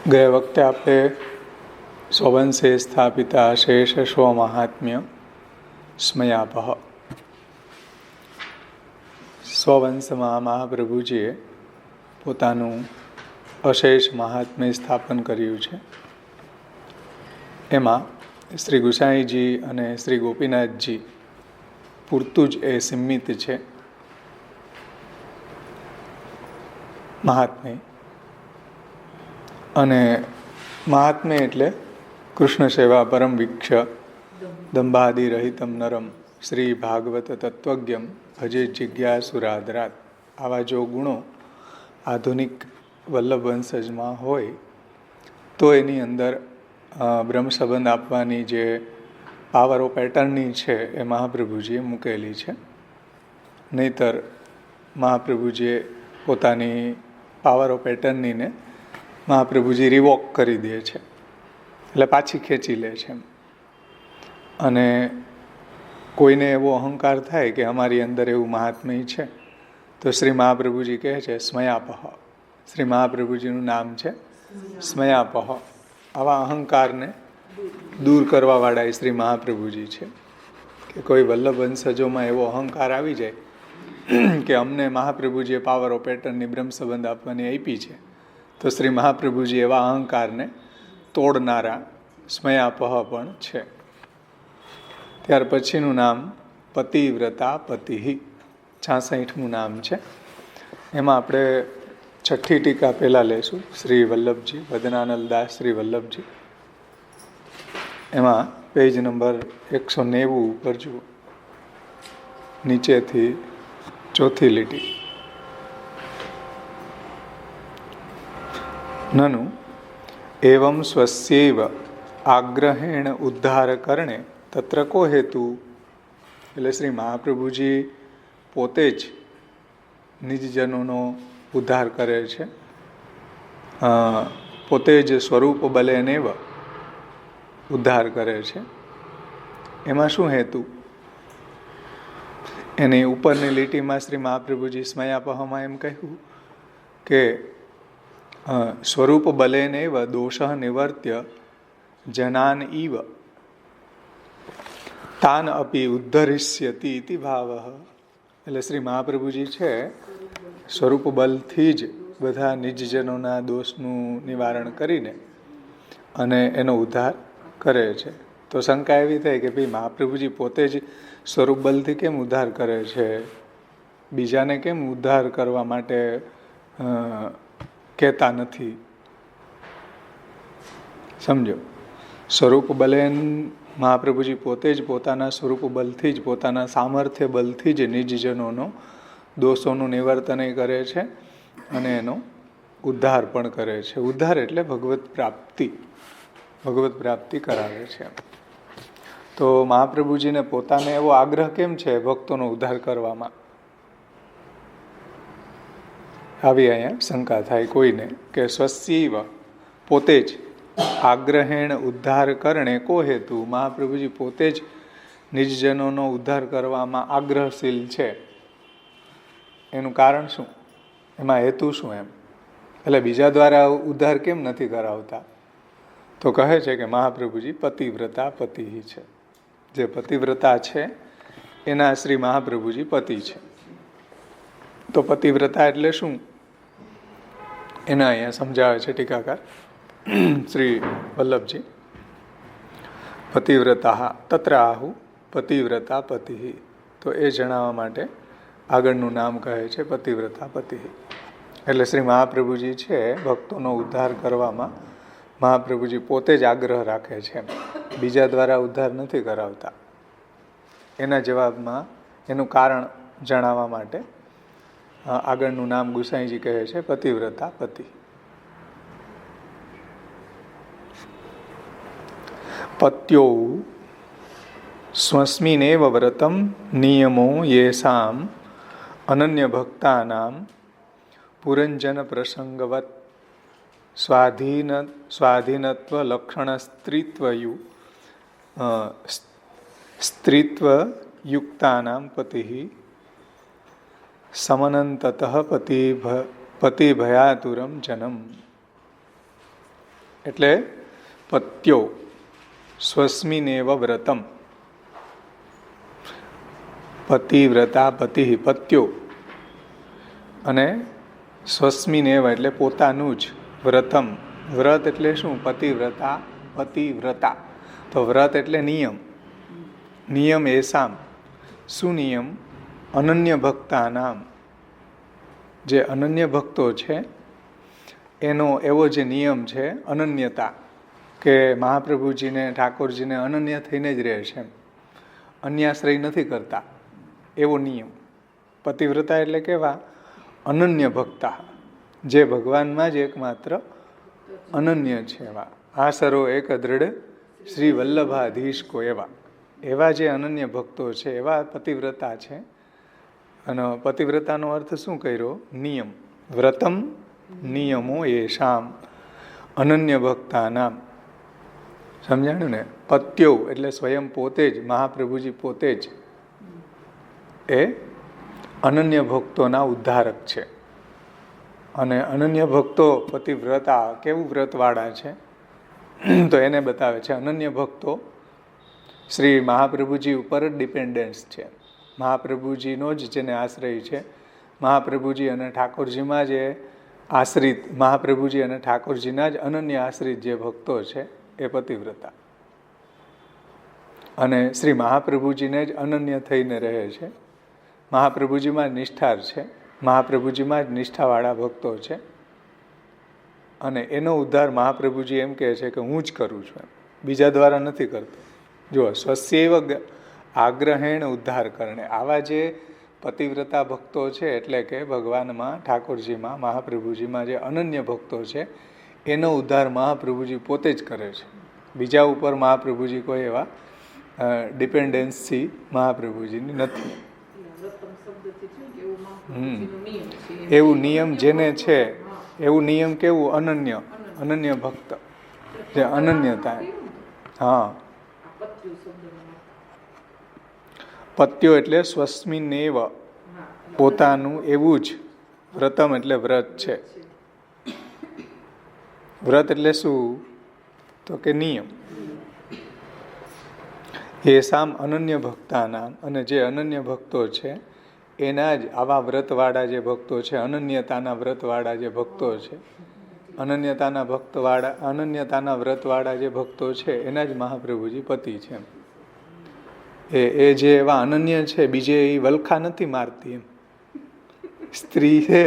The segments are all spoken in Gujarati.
ગયા વખતે આપણે સ્વવંશે સ્થાપિતા શેષ સ્વમહાત્મ્ય સ્મયાપહ સ્વવંશમાં મહાપ્રભુજીએ પોતાનું અશેષ મહાત્મ્ય સ્થાપન કર્યું છે. એમાં શ્રી ગુસાઈજી અને શ્રી ગોપીનાથજી પૂરતું જ એ સીમિત છે મહાત્મ્ય. અને મહાત્મ્ય એટલે કૃષ્ણ સેવા પરમ વીક્ષ દંભાદિ રહિતમ નરમ શ્રી ભાગવત તત્વજ્ઞમ ભજે જિજ્ઞાસુરાદરાત. આવા જો ગુણો આધુનિક વલ્લભ વંશજમાં હોય તો એની અંદર બ્રહ્મ સંબંધ આપવાની જે પાવરો પેટર્નની છે એ મહાપ્રભુજીએ મૂકેલી છે. નહીતર મહાપ્રભુજીએ પોતાની પાવરો પેટર્નીને મહાપ્રભુજી રિવોક કરી દે છે, એટલે પાછી ખેંચી લે છે. અને કોઈને એવો અહંકાર થાય કે અમારી અંદર એવું મહાત્મ્ય છે તો શ્રી મહાપ્રભુજી કહે છે સ્મયાપહ. શ્રી મહાપ્રભુજીનું નામ છે સ્મયાપહ. આવા અહંકારને દૂર કરવાવાળા એ શ્રી મહાપ્રભુજી છે. કે કોઈ વલ્લભ વંશજોમાં એવો અહંકાર આવી જાય કે અમને મહાપ્રભુજીએ પાવર ઓફ પેટર્નની બ્રહ્મ સંબંધ આપવાની આપી છે, તો શ્રી મહાપ્રભુજી એવા અહંકારને તોડનારા સ્મયાપહ પણ છે. ત્યાર પછીનું નામ પતિવ્રતા પતિહિ 66મું નામ છે. એમાં આપણે છઠ્ઠી ટીકા પહેલાં લેશું. શ્રી વલ્લભજી વદનાનલદાસ શ્રી વલ્લભજી, એમાં પેજ નંબર 190 ઉપર જુઓ, નીચેથી ચોથી લીટી. નનુ એવં સ્વસ્યૈવ આગ્रहेણ ઉદ્ધાર કરણે તત્ર કો હેતુ. એટલે શ્રી મહાપ્રભુજી પોતે જ નિજજનોનો ઉદ્ધાર કરે છે, પોતે જ સ્વરૂપ બલેનેવ ઉદ્ધાર કરે છે. એમાં શું હેતુ? એની ઉપરની લીટીમાં શ્રી મહાપ્રભુજી સ્મયાપહમાં એમ કહ્યું કે સ્વરૂપ બલેનેવ દોષ નિવર્ત્ય જનાન ઇવ તાન અપી ઉદ્ધરિષ્યતિ ઇતિ ભાવઃ. એટલે શ્રી મહાપ્રભુજી છે સ્વરૂપ બલથી જ બધા નિજજનોના દોષનું નિવારણ કરીને અને એનો ઉદ્ધાર કરે છે. તો શંકા એવી થાય કે ભાઈ મહાપ્રભુજી પોતે જ સ્વરૂપ બલથી કેમ ઉદ્ધાર કરે છે, બીજાને કેમ ઉદ્ધાર કરવા માટે કહેતા નથી? સમજો, સ્વરૂપ બલેન મહાપ્રભુજી પોતે જ પોતાના સ્વરૂપ બલથી જ, પોતાના સામર્થ્ય બલથી જ નિજજનોનો દોષોનું નિવર્તન કરે છે અને એનો ઉદ્ધાર પણ કરે છે. ઉદ્ધાર એટલે ભગવત પ્રાપ્તિ, ભગવત પ્રાપ્તિ કરાવે છે. તો મહાપ્રભુજીને પોતાને એવો આગ્રહ કેમ છે ભક્તોનો ઉદ્ધાર કરવામાં? આવી અહીંયા શંકા થાય કોઈને કે સ્વસ્યૈવ પોતે જ આગ્रहेણ ઉદ્ધાર કરણે કો હેતુ. મહાપ્રભુજી પોતે જ નિજજનોનો ઉદ્ધાર કરવામાં આગ્રહશીલ છે, એનું કારણ શું? એમાં હેતુ શું? એમ એટલે બીજા દ્વારા ઉદ્ધાર કેમ નથી કરાવતા? તો કહે છે કે મહાપ્રભુજી પતિવ્રતા પતિહિ છે. જે પતિવ્રતા છે એના શ્રી મહાપ્રભુજી પતિ છે. તો પતિવ્રતા એટલે શું? એના અહીંયા સમજાવે છે ટીકાકાર શ્રી વલ્લભજી. પતિવ્રતા તત્ર આહુ પતિવ્રતા પતિહિ. તો એ જણાવવા માટે આગળનું નામ કહે છે પતિવ્રતા પતિહિ. એટલે શ્રી મહાપ્રભુજી છે ભક્તોનો ઉદ્ધાર કરવામાં મહાપ્રભુજી પોતે જ આગ્રહ રાખે છે, બીજા દ્વારા ઉદ્ધાર નથી કરાવતા. એના જવાબમાં એનું કારણ જણાવવા માટે આગળનું નામ ગુસાઈજી કહે છે પતિવ્રતા પતિ. પત્યો સ્વસ્મિનેવ વ્રતમ નિયમો યેષામ અનન્ય ભક્તાનામ પુરંજન પ્રસંગવત સ્વાધીનત્વ લક્ષણ સ્ત્રીત્વ યુક્તાનામ પતિહિ સમનંતતઃ પતિભયાતુરમ જનમ. એટલે પત્યો, સ્વસ્મિનેવ વ્રતમ, પતિવ્રતા પતિ પત્યો, અને સ્વસ્મિનેવ એટલે પોતાનું જ, વ્રતમ, વ્રત એટલે શું? પતિવ્રતા, પતિવ્રતા. તો વ્રત એટલે નિયમ. નિયમ એસામ, શું નિયમ? અનન્ય ભક્તાનામ, જે અનન્ય ભક્તો છે એનો એવો જે નિયમ છે, અનન્યતા, કે મહાપ્રભુજીને, ઠાકોરજીને અનન્ય થઈને જ રહે છે, અન્યાશ્રય નથી કરતા, એવો નિયમ. પતિવ્રતા એટલે કેવા? અનન્ય ભક્તા, જે ભગવાનમાં જ એકમાત્ર અનન્ય છે એવા. આ સરો એક દૃઢ શ્રી વલ્લભાધીશ કો, એવા જે અનન્ય ભક્તો છે એવા પતિવ્રતા છે. અને પતિવ્રતાનો અર્થ શું કર્યો? નિયમ. વ્રતમ નિયમો યેષામ અનન્ય ભક્તાનામ. સમજાણું ને? પત્યો એટલે સ્વયં પોતે જ, મહાપ્રભુજી પોતે જ એ અનન્ય ભક્તોના ઉદ્ધારક છે. અને અનન્ય ભક્તો પતિવ્રતા કેવું વ્રતવાળા છે તો એને બતાવે છે. અનન્ય ભક્તો શ્રી મહાપ્રભુજી ઉપર જ ડિપેન્ડન્સ છે, મહાપ્રભુજીનો જ જેને આશ્રય છે, મહાપ્રભુજી અને ઠાકોરજીમાં જે આશ્રિત, મહાપ્રભુજી અને ઠાકોરજીના જ અનન્ય આશ્રિત જે ભક્તો છે એ પતિવ્રતા. અને શ્રી મહાપ્રભુજીને જ અનન્ય થઈને રહે છે, મહાપ્રભુજીમાં જ નિષ્ઠાર છે, મહાપ્રભુજીમાં જ નિષ્ઠાવાળા ભક્તો છે. અને એનો ઉદ્ધાર મહાપ્રભુજી એમ કહે છે કે હું જ કરું છું, બીજા દ્વારા નથી કરતો. જો સ્વસ્યૈવ આગ્રહેણ ઉદ્ધાર કરણે. આવા જે પતિવ્રતા ભક્તો છે, એટલે કે ભગવાનમાં, ઠાકોરજીમાં, મહાપ્રભુજીમાં જે અનન્ય ભક્તો છે એનો ઉદ્ધાર મહાપ્રભુજી પોતે જ કરે છે. બીજા ઉપર મહાપ્રભુજી કોઈ એવા ડિપેન્ડન્સી મહાપ્રભુજીની નથી. એવું નિયમ જેને છે, એવું નિયમ કેવું? અનન્ય, અનન્ય ભક્ત, જે અનન્યતા. હા, પત્યો એટલે સ્વસ્મિનેવ, પોતાનું એવું જ, વ્રતમ એટલે વ્રત છે. વ્રત એટલે શું? તો કે નિયમ. એસામ અનન્ય ભક્તાનામ, અને જે અનન્ય ભક્તો છે એના જ આવા વ્રતવાળા જે ભક્તો છે, અનન્યતાના વ્રતવાળા જે ભક્તો છે, અનન્યતાના વ્રતવાળા જે ભક્તો છે એના જ મહાપ્રભુજી પતિ છે. એ જે એવા અનન્ય છે, બીજે એ વલખા નથી મારતી. એમ સ્ત્રી છે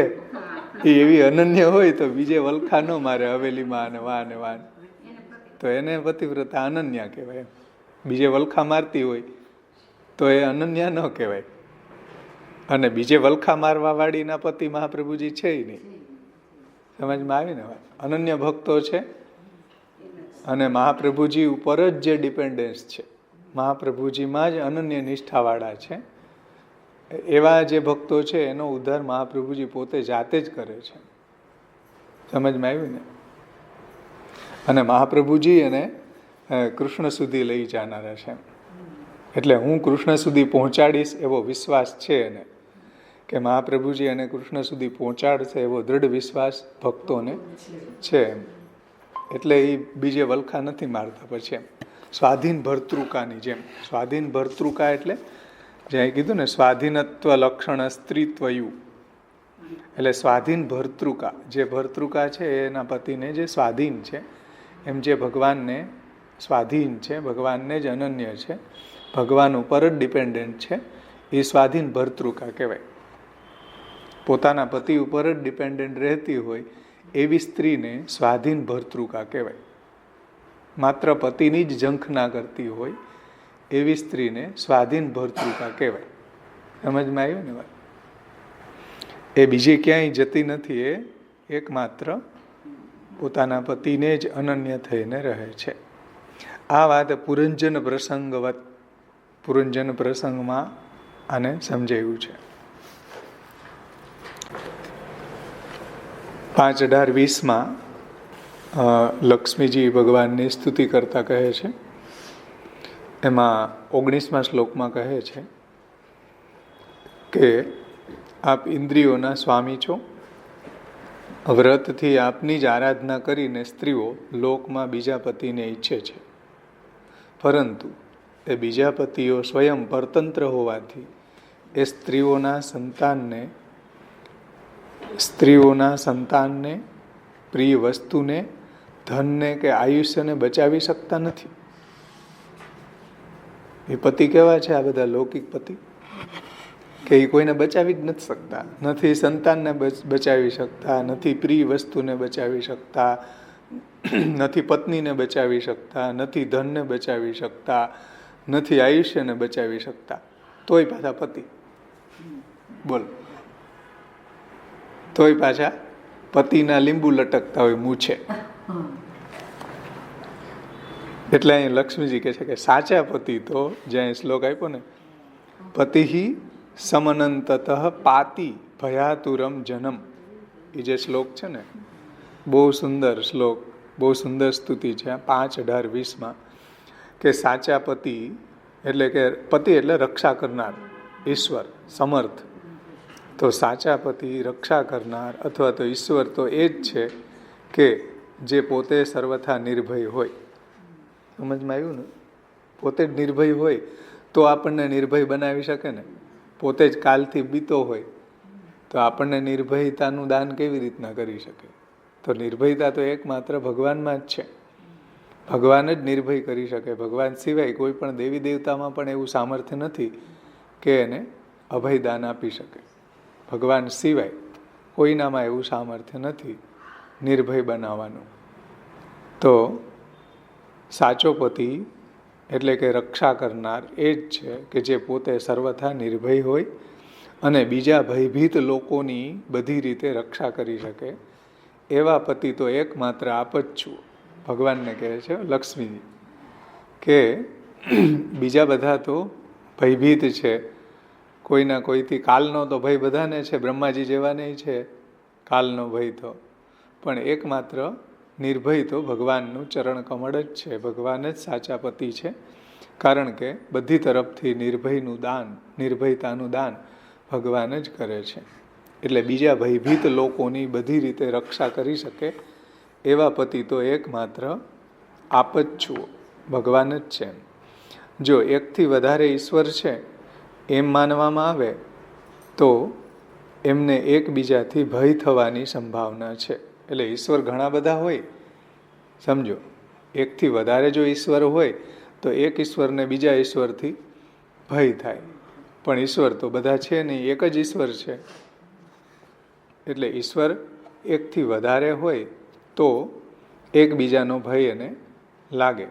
એ એવી અનન્ય હોય તો બીજે વલખા ન મારે, હવેલીમાં અને વાને વાન, તો એને પતિવ્રતા અનન્ય કહેવાય. બીજે વલખા મારતી હોય તો એ અનન્ય ન કહેવાય. અને બીજે વલખા મારવા વાળીના પતિ મહાપ્રભુજી છે નહીં. સમજમાં આવી ને વાત? અનન્ય ભક્તો છે અને મહાપ્રભુજી ઉપર જ જે ડિપેન્ડન્સ છે, મહાપ્રભુજીમાં જ અનન્ય નિષ્ઠાવાળા છે, એવા જે ભક્તો છે એનો ઉદ્ધાર મહાપ્રભુજી પોતે જાતે જ કરે છે. સમજમાં આવ્યું ને? અને મહાપ્રભુજી એને કૃષ્ણ સુધી લઈ જનારા છે. એટલે હું કૃષ્ણ સુધી પહોંચાડીશ એવો વિશ્વાસ છે એને, કે મહાપ્રભુજી એને કૃષ્ણ સુધી પહોંચાડશે એવો દૃઢ વિશ્વાસ ભક્તોને છે. એટલે એ બીજે વલખા નથી મારતા. પછી એમ સ્વાધીન ભર્તૃકાની જેમ. સ્વાધીન ભર્તૃકા એટલે જ્યાં કીધું ને સ્વાધીનત્વ લક્ષણ સ્ત્રીત્વયું, એટલે સ્વાધીન ભર્તૃકા. જે ભર્તૃકા છે એના પતિને જે સ્વાધીન છે, એમ જે ભગવાનને સ્વાધીન છે, ભગવાનને જ અનન્ય છે, ભગવાન ઉપર જ ડિપેન્ડન્ટ છે, એ સ્વાધીન ભર્તૃકા કહેવાય. પોતાના પતિ ઉપર જ ડિપેન્ડન્ટ રહેતી હોય એવી સ્ત્રીને સ્વાધીન ભર્તૃકા કહેવાય. માત્ર પતિની જ ઝંખના કરતી હોય એવી સ્ત્રીને સ્વાધીન ભર્તૃકા કહેવાય. સમજમાં આવ્યું ને વાત? એ બીજે ક્યાંય જતી નથી, એ એકમાત્ર પોતાના પતિને જ અનન્ય થઈને રહે છે. આ વાત પુરંજન પ્રસંગવત, પુરંજન પ્રસંગમાં આને સમજાવ્યું છે. 5:18-20 લક્ષ્મીજી ભગવાનની સ્તુતિ કરતા કહે છે. એમાં 19મા શ્લોકમાં કહે છે કે આપ ઇન્દ્રિયોના સ્વામી છો વ્રતથી આપની જ આરાધના કરીને સ્ત્રીઓ લોકમાં બીજા પતિને ઈચ્છે છે, પરંતુ એ બીજા પતિઓ સ્વયં પરતંત્ર હોવાથી એ સ્ત્રીઓના સંતાનને, પ્રિય વસ્તુને, ધનને કે આયુષ્યને બચાવી શકતા નથી. એ પતિ કેવા છે આ બધા લૌકિક પતિ? કે એ કોઈને બચાવી જ નથી શકતા, નથી સંતાનને બચાવી શકતા, નથી પ્રિય વસ્તુને બચાવી શકતા, નથી પત્નીને બચાવી શકતા, નથી ધનને બચાવી શકતા, નથી આયુષ્યને બચાવી શકતા, તોય પાછા પતિ. બોલો, તોય પાછા પતિના લીંબુ લટકતા હોય મૂછે. એટલે અહીં લક્ષ્મીજી કહે છે કે સાચા પતિ તો, જ્યાં શ્લોક આપ્યો ને, પતિ સમનંતત પાતિ ભયાતુરમ જનમ, એ જે શ્લોક છે ને, બહુ સુંદર શ્લોક, બહુ સુંદર સ્તુતિ છે 5:18-20 કે સાચા પતિ એટલે કે પતિ એટલે રક્ષા કરનાર, ઈશ્વર સમર્થ. તો સાચા પતિ રક્ષા કરનાર અથવા તો ઈશ્વર તો એ જ છે કે જે પોતે સર્વથા નિર્ભય હોય. સમજમાં આવ્યું ને? પોતે જ નિર્ભય હોય તો આપણને નિર્ભય બનાવી શકે ને. પોતે જ કાલથી બીતો હોય તો આપણને નિર્ભયતાનું દાન કેવી રીતના કરી શકે? તો નિર્ભયતા તો એકમાત્ર ભગવાનમાં જ છે. ભગવાન જ નિર્ભય કરી શકે. ભગવાન સિવાય કોઈ પણ દેવી દેવતામાં પણ એવું સામર્થ્ય નથી કે એને અભયદાન આપી શકે. ભગવાન સિવાય કોઈનામાં એવું સામર્થ્ય નથી નિર્ભય બનાવવાનું. તો સાચો પતિ એટલે કે રક્ષા કરનાર એ જ છે કે જે પોતે સર્વથા નિર્ભય હોય અને બીજા ભયભીત લોકોની બધી રીતે રક્ષા કરી શકે. એવા પતિ તો એકમાત્ર આપ જ છો. ભગવાનને કહે છે લક્ષ્મીજી કે બીજા બધા તો ભયભીત છે, કોઈના કોઈથી. કાલનો તો ભય બધાને છે, બ્રહ્માજી જેવાને છે કાલનો ભય તો, પણ એકમાત્ર નિર્ભય તો ભગવાનનું ચરણ કમળ જ છે. ભગવાન જ સાચા પતિ છે, કારણ કે બધી તરફથી નિર્ભયનું દાન, નિર્ભયતાનું દાન ભગવાન જ કરે છે. એટલે બીજા ભયભીત લોકોની બધી રીતે રક્ષા કરી શકે એવા પતિ તો એકમાત્ર આપ જ છો, ભગવાન જ છે. જો એકથી વધારે ઈશ્વર છે એમ માનવામાં આવે તો એમને એકબીજાથી ભય થવાની સંભાવના છે. એટલે ઈશ્વર ઘણા બધા હોય, સમજો, એકથી વધારે જો ઈશ્વર હોય તો એક ઈશ્વરને બીજા ઈશ્વરથી ભય થાય, પણ ઈશ્વર તો બધા છે નહીં, એક જ ઈશ્વર છે. એટલે ઈશ્વર એકથી વધારે હોય તો એકબીજાનો ભય એને લાગે,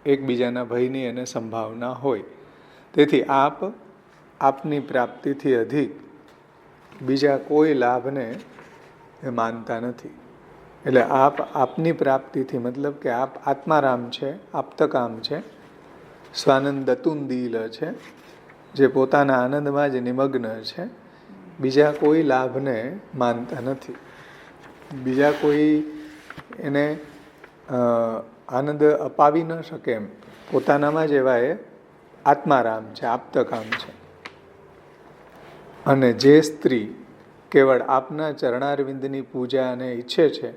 એકબીજાના ભયની એને સંભાવના હોય. તેથી આપની પ્રાપ્તિથી અધિક બીજા કોઈ લાભને એ માનતા નથી. એટલે આપની પ્રાપ્તિથી મતલબ કે આપ આત્મારામ છે, આપ્તકામ છે, સ્વાનંદતુંદીલ છે, જે પોતાના આનંદમાં જ નિમગ્ન છે. બીજા કોઈ લાભને માનતા નથી, બીજા કોઈ એને આનંદ અપાવી ન શકે એમ. પોતાનામાં જ એવા એ આત્મારામ છે, આપ્તકામ છે. અને જે સ્ત્રી કેવળ આપના ચરણારવિંદની પૂજાને ઈચ્છે છે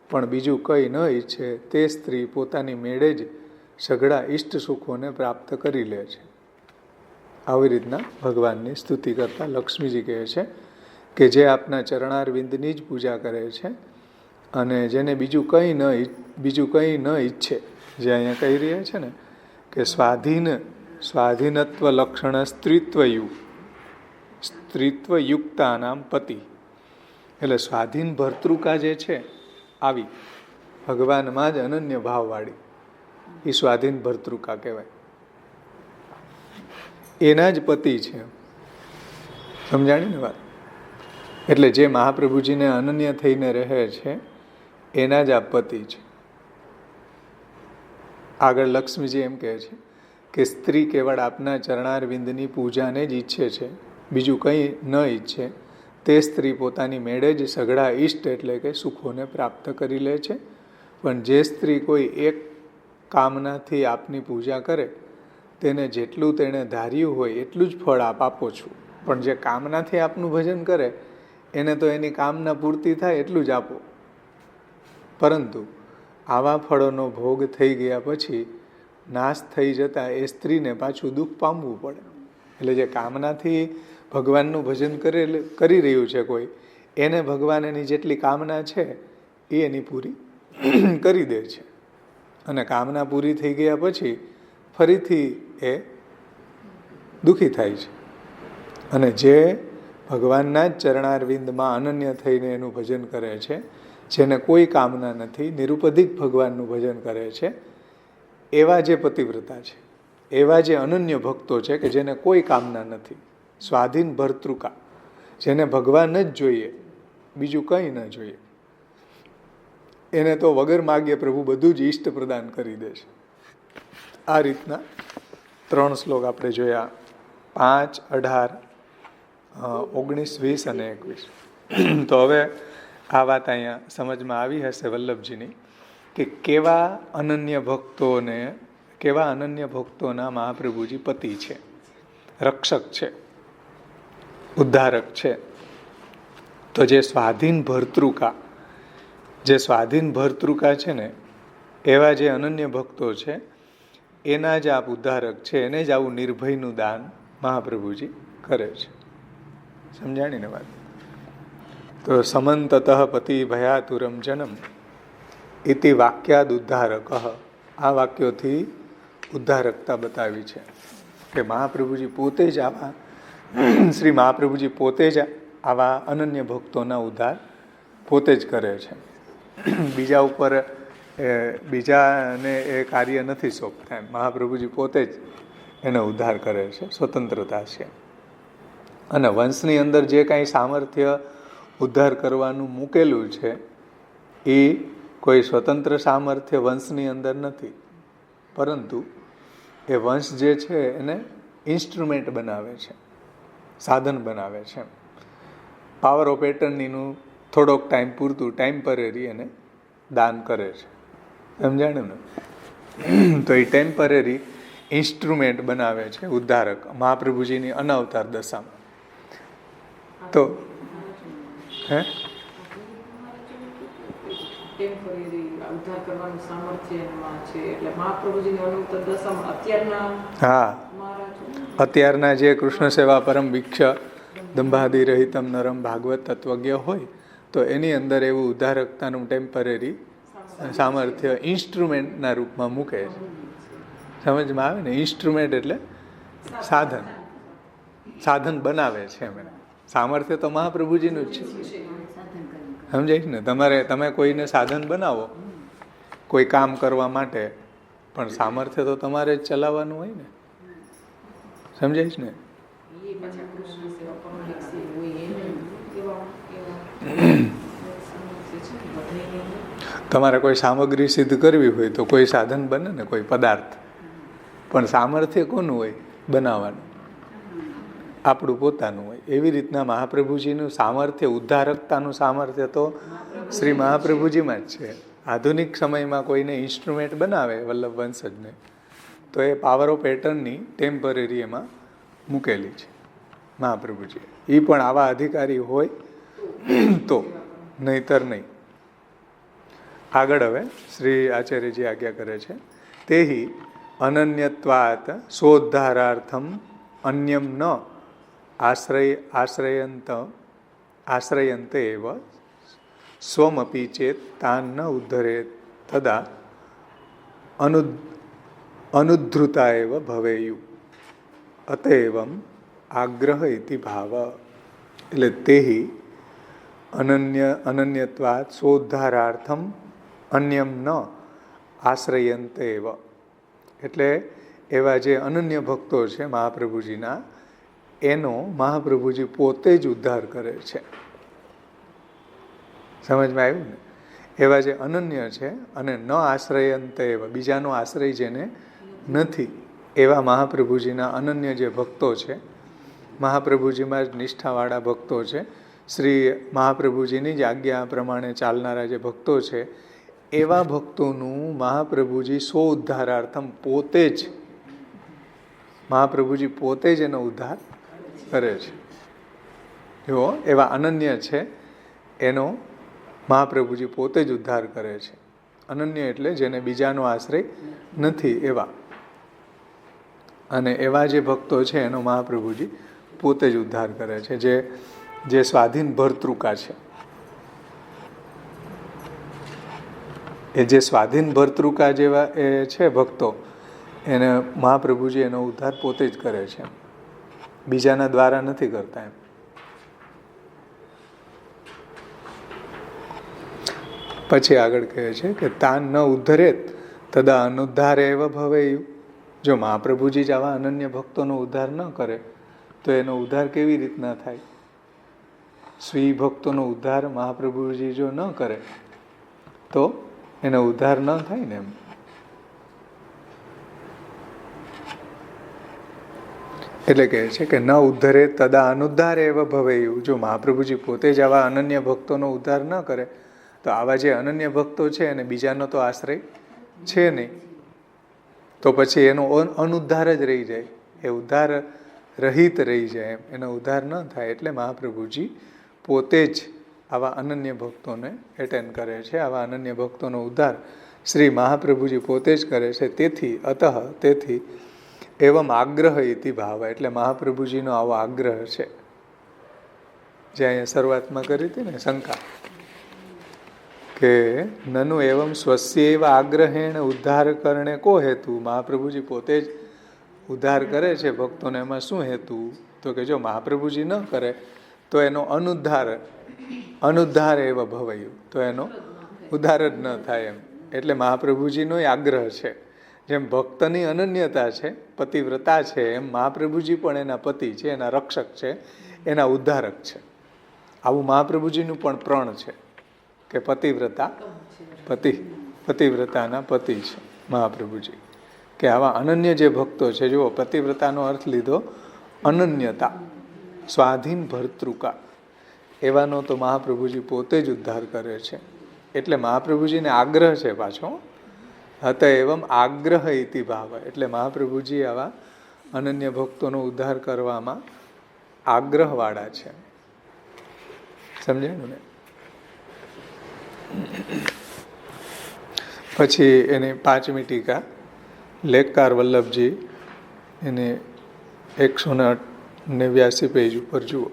પણ બીજું કંઈ ન ઈચ્છે, તે સ્ત્રી પોતાની મેળે જ સઘળા ઈષ્ટ સુખોને પ્રાપ્ત કરી લે છે. આવી રીતના ભગવાનની સ્તુતિ કરતા લક્ષ્મીજી કહે છે કે જે આપના ચરણારવિંદની જ પૂજા કરે છે અને જેને બીજું કંઈ ન ઈચ્છે, જે અહીંયા કહી રહ્યા છે ને કે સ્વાધીનત્વ લક્ષણ સ્ત્રીત્વયુક્તાનામ પતિ. એટલે સ્વાધીન ભર્તૃકા જે છે આવી ભગવાનમાં જ અનન્ય ભાવવાળી, એ સ્વાધીન ભર્તૃકા કહેવાય. એના જ પતિ છે. સમજાણી ને વાત? એટલે જે મહાપ્રભુજીને અનન્ય થઈને રહે છે એના જ આ પતિ છે. આગળ લક્ષ્મીજી એમ કહે છે કે સ્ત્રી કેવળ આપના ચરણારવિંદની પૂજાને જ ઈચ્છે છે, બીજું કંઈ ન ઈચ્છે, તે સ્ત્રી પોતાની મેળે જ સઘળા ઈષ્ટ એટલે કે સુખોને પ્રાપ્ત કરી લે છે. પણ જે સ્ત્રી કોઈ એક કામનાથી આપની પૂજા કરે તેને જેટલું તેણે ધાર્યું હોય એટલું જ ફળ આપ આપો છો. પણ જે કામનાથી આપનું ભજન કરે એને તો એની કામના પૂર્તિ થાય એટલું જ આપો, પરંતુ આવા ફળોનો ભોગ થઈ ગયા પછી નાશ થઈ જતાં એ સ્ત્રીને પાછું દુઃખ પામવું પડે. એટલે જે કામનાથી ભગવાનનું ભજન કરી રહ્યું છે કોઈ, એને ભગવાન એની જેટલી કામના છે એ એની પૂરી કરી દે છે. અને કામના પૂરી થઈ ગયા પછી ફરીથી એ દુઃખી થાય છે. અને જે ભગવાનના જ ચરણારવિંદમાં અનન્ય થઈને એનું ભજન કરે છે, જેને કોઈ કામના નથી, નિરુપધિક ભગવાનનું ભજન કરે છે, એવા જે પતિવ્રતા છે, એવા જે અનન્ય ભક્તો છે કે જેને કોઈ કામના નથી, સ્વાધીન ભર્તૃકા, જેને ભગવાન જ જોઈએ, બીજું કંઈ ન જોઈએ, એને તો વગર માગ્યે પ્રભુ બધું જ ઈષ્ટ પ્રદાન કરી દે છે. આ રીતના 3 શ્લોક આપણે જોયા, 5, 18, 19, 20 અને 21. તો હવે આ વાત અહીંયા સમજમાં આવી હશે વલ્લભજીની કે કેવા અનન્ય ભક્તોના મહાપ્રભુજી પતિ છે, રક્ષક છે, ઉદ્ધારક છે. તો જે સ્વાધીન ભર્તૃકા છે ને, એવા જે અનન્ય ભક્તો છે એના જ આપ ઉદ્ધારક છે, એને જ આવું નિર્ભયનું દાન મહાપ્રભુજી કરે છે. સમજાણી ને વાત? તો સમંતતઃ પતિ ભયાતુરમ જનમ ઇતિ વાક્યાદ ઉદ્ધારક, આ વાક્યોથી ઉદ્ધારકતા બતાવી છે કે મહાપ્રભુજી પોતે જ આવા શ્રી મહાપ્રભુજી પોતે જ આવા અનન્ય ભક્તોના ઉદ્ધાર પોતે જ કરે છે. બીજા ઉપર બીજાને એ કાર્ય નથી સોંપતા. મહાપ્રભુજી પોતે જ એનો ઉદ્ધાર કરે છે, સ્વતંત્રતા છે. અને વંશની અંદર જે કાંઈ સામર્થ્ય ઉદ્ધાર કરવાનું મૂકેલું છે એ કોઈ સ્વતંત્ર સામર્થ્ય વંશની અંદર નથી, પરંતુ એ વંશ જે છે એને ઇન્સ્ટ્રુમેન્ટ બનાવે છે, સાધન બનાવે છે. પાવર ઓફ એટર્નીનું થોડોક ટાઈમ પૂરતું ટેમ્પરરી એને દાન કરે છે. સમજાણું ને? તો એ ટેમ્પરરી ઇન્સ્ટ્રુમેન્ટ બનાવે છે ઉદ્ધારક મહાપ્રભુજીની અનવતાર દશામાં. તો અત્યારના જે કૃષ્ણ સેવા પરમ વિક્ષ દંભાદી રહિતમ નરમ ભાગવત તત્વજ્ઞ હોય તો એની અંદર એવું ઉદ્ધારકતાનું ટેમ્પરરી સામર્થ્ય ઇન્સ્ટ્રુમેન્ટના રૂપમાં મૂકે છે. સમજમાં આવે ને? ઇન્સ્ટ્રુમેન્ટ એટલે સાધન બનાવે છે. એમ સામર્થ્ય તો મહાપ્રભુજીનું જ છે. સમજાય ને? તમે કોઈને સાધન બનાવો કોઈ કામ કરવા માટે, પણ સામર્થ્ય તો તમારે જ ચલાવવાનું હોય ને. સમજાય ને? તમારે કોઈ સામગ્રી સિદ્ધ કરવી હોય તો કોઈ સાધન બને ને, કોઈ પદાર્થ, પણ સામર્થ્ય કોનું હોય? બનાવવાનું, આપણું પોતાનું હોય. એવી રીતના મહાપ્રભુજીનું સામર્થ્ય, ઉદ્ધારકતાનું સામર્થ્ય તો શ્રી મહાપ્રભુજીમાં જ છે. આધુનિક સમયમાં કોઈને ઇન્સ્ટ્રુમેન્ટ બનાવે વલ્લભ વંશજને તો એ પાવર ઓફ એટર્નની ટેમ્પરરી એમાં મૂકેલી છે મહાપ્રભુજી. એ પણ આવા અધિકારી હોય તો, નહીતર નહીં. આગળ હવે શ્રી આચાર્યજી આજ્ઞા કરે છે, તેહિ અનન્યત્વાત સોદ્ધારાર્થમ અન્યમ ન આશ્રયંતે એવ સ્વમપી ચેત તાન ન ઉદ્ધરેત તદા અનુદ્ધૃતા એવ ભવેયુ અતએવમ આગ્રહ ઇતિ ભાવ. એટલે તેહિ અનન્યત્વાત સોદ્ધારાર્થમ અન્યમ ન આશ્રયંતે એવ. એટલે એવા જે અનન્ય ભક્તો છે મહાપ્રભુજીના, એનો મહાપ્રભુજી પોતે જ ઉદ્ધાર કરે છે. સમજમાં આવ્યું ને? એવા જે અનન્ય છે અને ન આશ્રયંતે એવા, બીજાનો આશ્રય જેને નથી, એવા મહાપ્રભુજીના અનન્ય જે ભક્તો છે, મહાપ્રભુજીમાં જ નિષ્ઠાવાળા ભક્તો છે, શ્રી મહાપ્રભુજીની જ આજ્ઞા પ્રમાણે ચાલનારા જે ભક્તો છે, એવા ભક્તોનું મહાપ્રભુજી સ્વ ઉદ્ધારાર્થમ પોતે જ, મહાપ્રભુજી પોતે જ એનો ઉદ્ધાર કરે છે. જો એવા અનન્ય છે એનો મહાપ્રભુજી પોતે જ ઉદ્ધાર કરે છે. અનન્ય એટલે જેને બીજાનો આશ્રય નથી એવા, અને એવા જે ભક્તો છે એનો મહાપ્રભુજી પોતે જ ઉદ્ધાર કરે છે, જે સ્વાધીન ભર્તૃકા છે. એ જે સ્વાધીન ભર્તૃકા જેવા એ છે ભક્તો, એને મહાપ્રભુજી એનો ઉદ્ધાર પોતે જ કરે છે, બીજાના દ્વારા નથી કરતા એમ. પછી આગળ કહે છે કે તાન ન ઉદ્ધરેત તદા અનુદ્ધાર એવ ભવેયુ. જો મહાપ્રભુજી જ આવા અનન્ય ભક્તોનો ઉદ્ધાર ન કરે તો એનો ઉદ્ધાર કેવી રીતના થાય? સ્વી ભક્તોનો ઉદ્ધાર મહાપ્રભુજી જો ન કરે તો એનો ઉદ્ધાર ન થાય ને એમ. એટલે કહે છે કે ન ઉદ્ધરે તદા અનુદ્ધાર એવ ભવેયુ. જો મહાપ્રભુજી પોતે જ આવા અનન્ય ભક્તોનો ઉદ્ધાર ન કરે તો આવા જે અનન્ય ભક્તો છે એને બીજાનો તો આશ્રય છે નહીં, તો પછી એનો અનુદ્ધાર જ રહી જાય, એ ઉદ્ધાર રહિત રહી જાય એમ, એનો ઉદ્ધાર ન થાય. એટલે મહાપ્રભુજી પોતે જ આવા અનન્ય ભક્તોને એટેન્ડ કરે છે, આવા અનન્ય ભક્તોનો ઉદ્ધાર શ્રી મહાપ્રભુજી પોતે જ કરે છે. તેથી એવમ આગ્રહ ઇતિ ભાવ, એટલે મહાપ્રભુજીનો આવો આગ્રહ છે, જે અહીંયા શરૂઆતમાં કરી હતી ને શંકા, કે નનુ એવમ સ્વસ્યૈવ આગ્रहेણ ઉદ્ધાર કરણે કો હેતુ. મહાપ્રભુજી પોતે જ ઉદ્ધાર કરે છે ભક્તોને, એમાં શું હેતુ? તો કે જો મહાપ્રભુજી ન કરે તો એનો અનુદ્ધાર એવ ભવયુ, તો એનો ઉદ્ધાર જ ન થાય એમ. એટલે મહાપ્રભુજીનો આગ્રહ છે. જેમ ભક્તની અનન્યતા છે, પતિવ્રતા છે, એમ મહાપ્રભુજી પણ એના પતિ છે, એના રક્ષક છે, એના ઉદ્ધારક છે. આવું મહાપ્રભુજીનું પણ પ્રણ છે કે પતિવ્રતાના પતિ છે મહાપ્રભુજી. કે આવા અનન્ય જે ભક્તો છે, જુઓ પતિવ્રતાનો અર્થ લીધો અનન્યતા, સ્વાધીન ભર્તૃકા, એવાનો તો મહાપ્રભુજી પોતે જ ઉદ્ધાર કરે છે. એટલે મહાપ્રભુજીને આગ્રહ છે પાછો, હત એવમ આગ્રહ ઇતિ ભાવ, એટલે મહાપ્રભુજી આવા અનન્ય ભક્તોનો ઉદ્ધાર કરવામાં આગ્રહવાળા છે. સમજાયું ને? પછી એની 5મી ટીકા લેખકાર વલ્લભજી, એને 189 પેજ ઉપર જુઓ.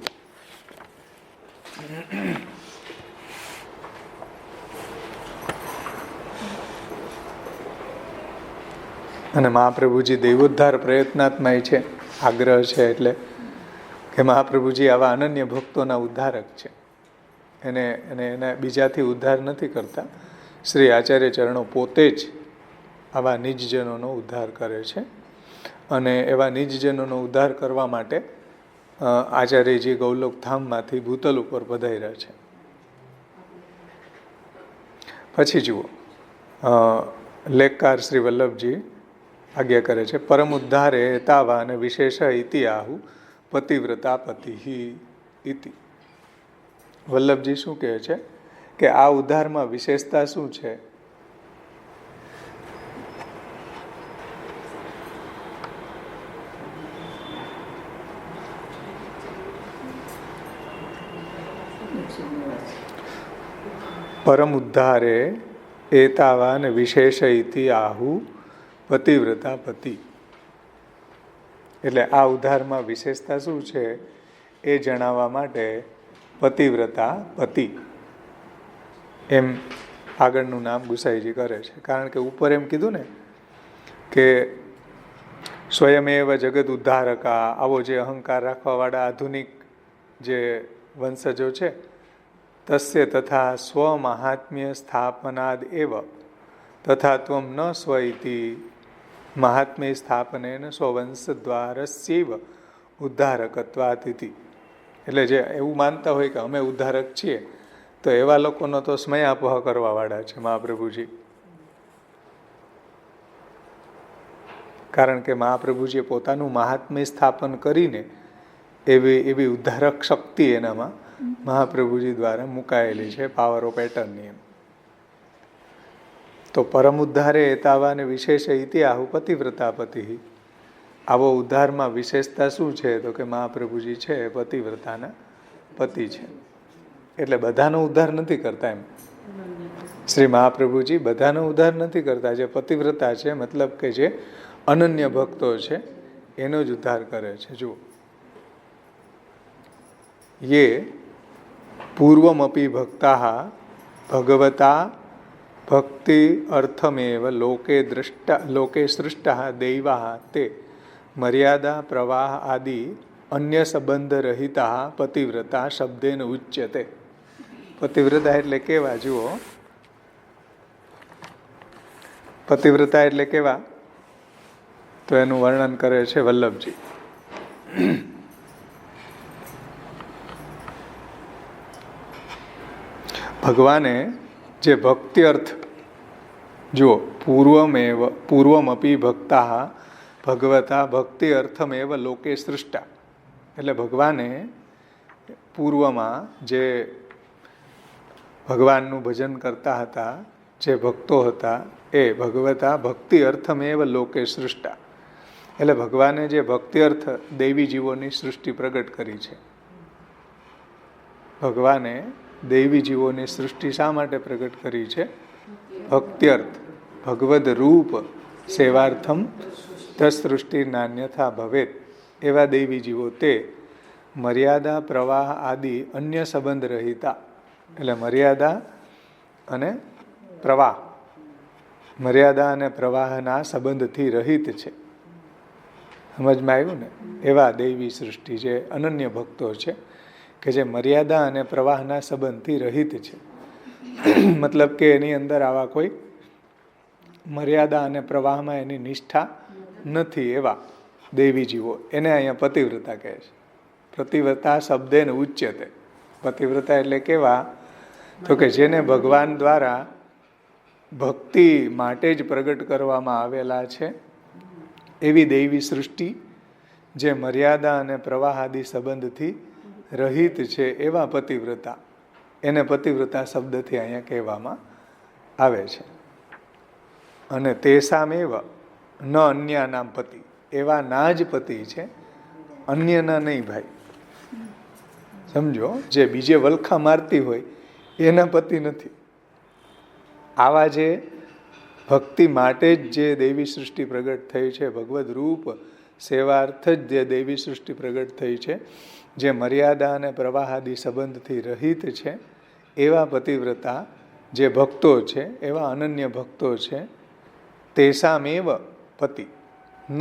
અને મહાપ્રભુજી દૈવોદ્ધાર પ્રયત્નાત્માય છે, આગ્રહ છે એટલે કે મહાપ્રભુજી આવા અનન્ય ભક્તોના ઉદ્ધારક છે. એને બીજાથી ઉદ્ધાર નથી કરતા. શ્રી આચાર્ય ચરણો પોતે જ આવા નિજજનોનો ઉદ્ધાર કરે છે, અને એવા નિજજનોનો ઉદ્ધાર કરવા માટે આચાર્યજી ગૌલોક ધામમાંથી ભૂતલ ઉપર પધાર્યા છે. પછી જુઓ, લેખકાર શ્રી વલ્લભજી આજ્ઞા કરે છે, પરમ ઉદ્ધારે તાવા અને વિશેષ ઇતિ આહુ પતિવ્રતા પતિ ઇતિ. વલ્લભજી શું કહે છે કે આ ઉદ્ધારમાં વિશેષતા શું છે? પરમ ઉદ્ધારે એતાવા અને વિશેષ ઇતિ આહુ પતિવ્રતા પતિ. એટલે આ ઉદ્ધારમાં વિશેષતા શું છે એ જણાવવા માટે પતિવ્રતા પતિ એમ આગળનું નામ ગુસાઈજી કરે છે. કારણ કે ઉપર એમ કીધું ને કે સ્વયમેવ જગત ઉદ્ધારકા, આવો જે અહંકાર રાખવાવાળા આધુનિક જે વંશજો છે, તસ્ય તથા સ્વમહાત્મ્ય સ્થાપનાદ એવ તથા ત્વમ ન સ્વ ઇતિ મહાત્મ્ય સ્થાપનેન સ્વવંશદ્વારસ્યૈવ ઉદ્ધારકત્વાત ઇતિ. એટલે જે એવું માનતા હોય કે અમે ઉદ્ધારક છીએ, તો એવા લોકોનો તો સ્મયાપહ કરવાવાળા છે મહાપ્રભુજી. કારણ કે મહાપ્રભુજીએ પોતાનું મહાત્મ્ય સ્થાપન કરીને એવી ઉદ્ધારક શક્તિ એનામાં મહાપ્રભુજી દ્વારા મુકાયેલી છે, પાવર ઓફ એટર્ની એમ. તો પરમ ઉદ્ધારે એતાવાને વિશેષ ઇતિ આહુ પતિવ્રતા પતિ. આવો ઉદ્ધારમાં વિશેષતા શું છે? તો કે મહાપ્રભુજી છે એ પતિવ્રતાના પતિ છે. એટલે બધાનો ઉદ્ધાર નથી કરતા એમ. શ્રી મહાપ્રભુજી બધાનો ઉદ્ધાર નથી કરતા. જે પતિવ્રતા છે, મતલબ કે જે અનન્ય ભક્તો છે, એનો જ ઉદ્ધાર કરે છે. જુઓ, યે પૂર્વમપી ભક્તા ભગવતા ભક્તિ અર્થમેવ લોકે સૃષ્ટા દૈવા તે મર્યાદા પ્રવાહ આદિ અન્ય સંબંધ રહિતા પતિવ્રતા શબ્દેન ઉચ્યતે. પતિવ્રતા એટલે કેવા? જુઓ, પતિવ્રતા એટલે કેવા? તો એનું વર્ણન કરે છે વલ્લભજી. ભગવાને જે ભક્તિ અર્થ, જુઓ, પૂર્વમપી ભક્તા ભગવતા ભક્તિ અર્થમેવ લોકે સૃષ્ટા. એટલે ભગવાને પૂર્વમાં જે ભગવાનનું ભજન કરતા હતા, જે ભક્તો હતા, એ ભગવતા ભક્તિ અર્થમેવ લોકે સૃષ્ટા. એટલે ભગવાને જે ભક્તિ અર્થ દૈવી જીવોની સૃષ્ટિ પ્રગટ કરી છે. ભગવાને દૈવી જીવોની સૃષ્ટિ શા માટે પ્રગટ કરી છે? ભક્તિ અર્થ, ભગવદ રૂપ સેવાર્થમ તસૃષ્ટિ નાન્યથા ભવેત. એવા દૈવી જીવો તે મર્યાદા પ્રવાહ આદિ અન્ય સંબંધ રહિતા. એટલે મર્યાદા અને પ્રવાહ, મર્યાદા અને પ્રવાહના સંબંધથી રહિત છે. સમજમાં આવ્યું ને? એવા દૈવી સૃષ્ટિ જે અનન્ય ભક્તો છે, કે જે મર્યાદા અને પ્રવાહના સંબંધથી રહિત છે. મતલબ કે એની અંદર આવા કોઈ મર્યાદા અને પ્રવાહમાં એની નિષ્ઠા નથી, એવા દૈવી જીવો, એને અહીંયા પતિવ્રતા કહે છે. પતિવ્રતા શબ્દેન ઉચ્યતે. પતિવ્રતા એટલે કેવા? તો કે જેને ભગવાન દ્વારા ભક્તિ માટે જ પ્રગટ કરવામાં આવેલા છે, એવી દૈવી સૃષ્ટિ જે મર્યાદા અને પ્રવાહ આદિ સંબંધથી રહિત છે, એવા પતિવ્રતા, એને પતિવ્રતા શબ્દથી અહીંયા કહેવામાં આવે છે. અને તેસામેવ ન અન્યાનામ પતિ. એવા ના જ પતિ છે, અન્યના નહીં ભાઈ. સમજો, જે બીજે વલખા મારતી હોય એના પતિ નથી. આવા જે ભક્તિ માટે જ જે દૈવી સૃષ્ટિ પ્રગટ થઈ છે, ભગવદ રૂપ સેવાર્થ જ જે દૈવી સૃષ્ટિ પ્રગટ થઈ છે, જે મર્યાદા અને પ્રવાહ આદિ સંબંધથી રહિત છે, એવા પતિવ્રતા જે ભક્તો છે, એવા અનન્ય ભક્તો છે, તેસામેવ પતિ ન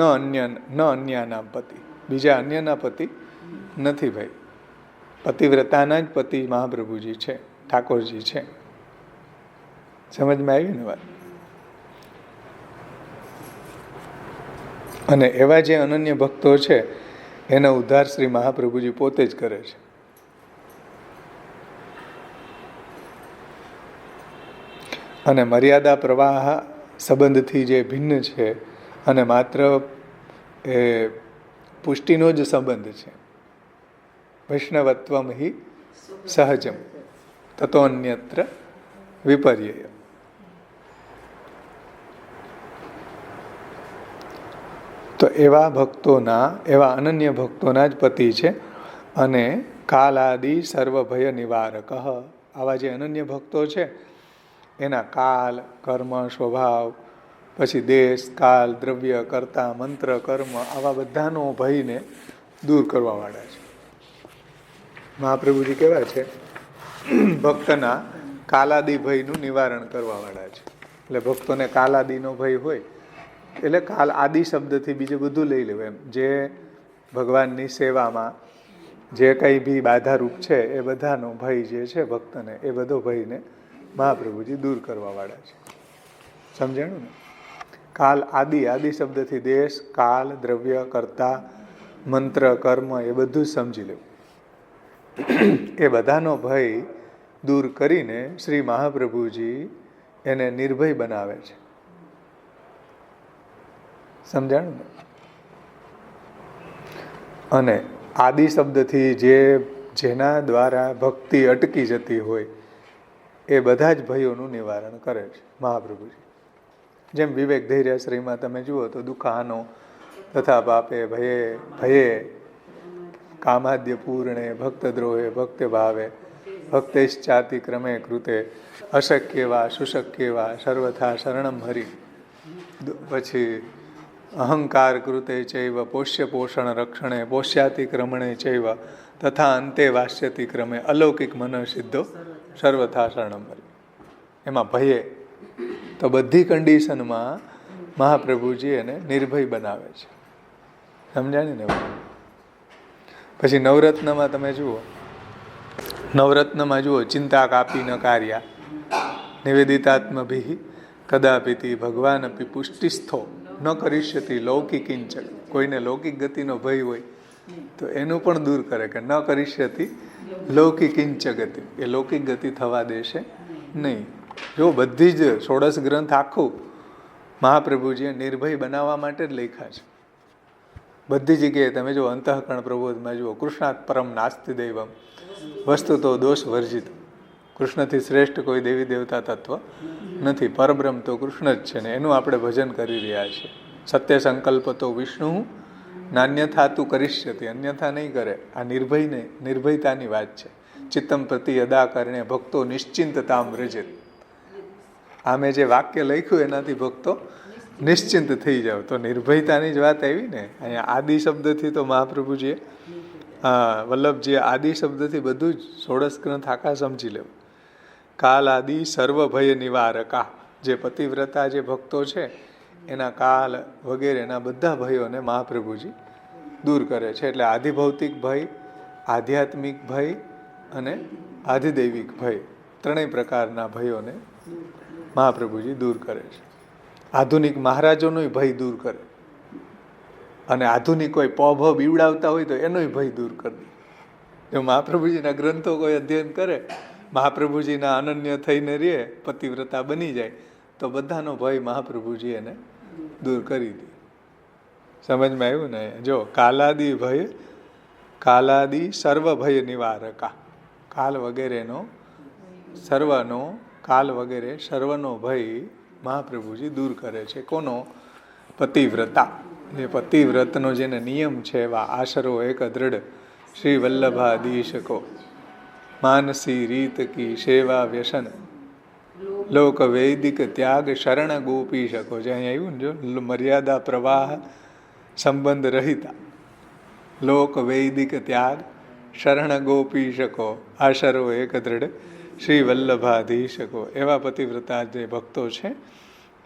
અન્યના પતિ. બીજા અન્યના પતિ નથી ભાઈ. પતિવ્રતાના જ પતિ મહાપ્રભુજી છે, ઠાકોરજી છે. સમજમાં આવી ને વાત? અને એવા જે અનન્ય ભક્તો છે, એનો ઉદ્ધાર શ્રી મહાપ્રભુજી પોતે જ કરે છે. અને મર્યાદા પ્રવાહ સંબંધથી જે ભિન્ન છે, અને માત્ર એ પુષ્ટિનો જ સંબંધ છે. વૈષ્ણવત્વમ હિ સહજમ તતો અન્યત્ર વિપર્યય. તો એવા ભક્તોના, એવા અનન્ય ભક્તોના જ પતિ છે. અને કાલાદિ સર્વભય નિવારક. આવા જે અનન્ય ભક્તો છે, એના કાલ, કર્મ, સ્વભાવ, પછી દેશ, કાલ, દ્રવ્ય, કર્તા, મંત્ર, કર્મ, આવા બધાનો ભયને દૂર કરવાવાળા છે. મહાપ્રભુજી કેવા છે? ભક્તના કાલાદિ ભયનું નિવારણ કરવાવાળા છે. એટલે ભક્તોને કાલાદિનો ભય હોય, એટલે કાલ આદિ શબ્દથી બીજું બધું લઈ લેવું એમ. જે ભગવાનની સેવામાં જે કંઈ બી બાધારૂપ છે, એ બધાનો ભય જે છે ભક્તને, એ બધો ભયને મહાપ્રભુજી દૂર કરવાવાળા છે. સમજાણું ને? કાલ આદિ શબ્દથી દેશ, કાલ, દ્રવ્ય, કર્તા, મંત્ર, કર્મ, એ બધું જ સમજી લેવું. એ બધાનો ભય દૂર કરીને શ્રી મહાપ્રભુજી એને નિર્ભય બનાવે છે. સમજાણું ને? અને આદિ શબ્દથી જેના દ્વારા ભક્તિ અટકી જતી હોય, એ બધા જ ભયોનું નિવારણ કરે છે મહાપ્રભુજી. જેમ વિવેક ધૈર્યાશ્રયમાં તમે જુઓ તો દુઃખાનો તથા પાપે ભયે કામાદ્ય પૂર્ણે ભક્તદ્રોહે ભક્ત ભાવે ભક્તૈશ્ચાતિ ક્રમે કૃતે અશક્ય વા સુશક્ય વા સર્વથા શરણમ હરિ. પછી અહંકાર કૃતે ચૈવ પોષ્ય પોષણ રક્ષણે પોષ્યાતિક્રમણે ચૈવ તથા અંતે વાસ્યતિ ક્રમે અલૌકિક મન સિદ્ધો સર્વથા શરણમ હરિ. એમાં ભયે તો બધી કન્ડિશનમાં મહાપ્રભુજી એને નિર્ભય બનાવે છે. સમજાણી ને? પછી નવરત્નમાં તમે જુઓ, નવરત્નમાં જુઓ, ચિંતા કાપી ન કાર્યા નિવેદિતાત્મભિ કદાપિતિ ભગવાન અપી પુષ્ટિસ્થો ન કરીષ્યતિ લૌકિકિંચ. કોઈને લૌકિક ગતિનો ભય હોય તો એનું પણ દૂર કરે કે ન કરીષ્યતિ લૌકિકિંચ ગતિ, એ લૌકિક ગતિ થવા દેશે નહીં. જો બધી જ 16 ગ્રંથ આખું મહાપ્રભુજીએ નિર્ભય બનાવવા માટે જ લખ્યા છે. બધી જગ્યાએ તમે જો અંતઃકરણ પ્રબોધમાં જુઓ, કૃષ્ણાત પરમ નાસ્તિ દૈવમ વસ્તુ તો દોષ વર્જિત. કૃષ્ણથી શ્રેષ્ઠ કોઈ દેવી દેવતા તત્વ નથી, પરબ્રહ્મ તો કૃષ્ણ જ છે ને એનું આપણે ભજન કરી રહ્યા છીએ. સત્ય સંકલ્પ તો વિષ્ણુ નાન્યથા તું કરીષ્યતિ, અન્યથા નહીં કરે. આ નિર્ભયતાની વાત છે. ચિત્તમ પ્રતિ અદા કરણે ભક્તો નિશ્ચિંતતામ વ્રજેત. આ મેં જે વાક્ય લખ્યું એનાથી ભક્તો નિશ્ચિંત થઈ જાવ, તો નિર્ભયતાની જ વાત આવી ને. અહીંયા આદિ શબ્દથી તો મહાપ્રભુજીએ વલ્લભજીએ આદિ શબ્દથી બધું જ 16 ગ્રંથ આખા સમજી લેવું. કાલ આદિ સર્વ ભય નિવારકા, જે પતિવ્રતા જે ભક્તો છે એના કાલ વગેરેના બધા ભયોને મહાપ્રભુજી દૂર કરે છે. એટલે આધિભૌતિક ભય, આધ્યાત્મિક ભય અને આધિદૈવિક ભય, ત્રણેય પ્રકારના ભયોને મહાપ્રભુજી દૂર કરે છે. આધુનિક મહારાજોનો ભય દૂર કરે, અને આધુનિક કોઈ પભ બીવડાવતા હોય તો એનોય ભય દૂર કરી દે. જો મહાપ્રભુજીના ગ્રંથો કોઈ અધ્યયન કરે, મહાપ્રભુજીના અનન્ય થઈને રહે, પતિવ્રતા બની જાય, તો બધાનો ભય મહાપ્રભુજી એને દૂર કરી દે. સમજમાં આવ્યું ને? જો કાલાદિ ભય, કાલાદિ સર્વ ભય નિવારકા, કાલ વગેરેનો સર્વનો, કાલ વગેરે સર્વનો ભય મહાપ્રભુજી દૂર કરે છે. કોનો? પતિવ્રતા. જે પતિવ્રતનો જેને નિયમ છે એવા આશરો એક દ્રઢ શ્રી વલ્લભાદિશકો માનસી રીત કી સેવા વ્યસન લોક વૈદિક ત્યાગ શરણ ગોપી શકો. જે અહીંયા આવ્યું ને, જો મર્યાદા પ્રવાહ સંબંધ રહિતા, લોક વૈદિક ત્યાગ શરણ ગોપી શકો, આશરો એક દ્રઢ શ્રી વલ્લભાધીશકો. એવા પતિવ્રતા જે ભક્તો છે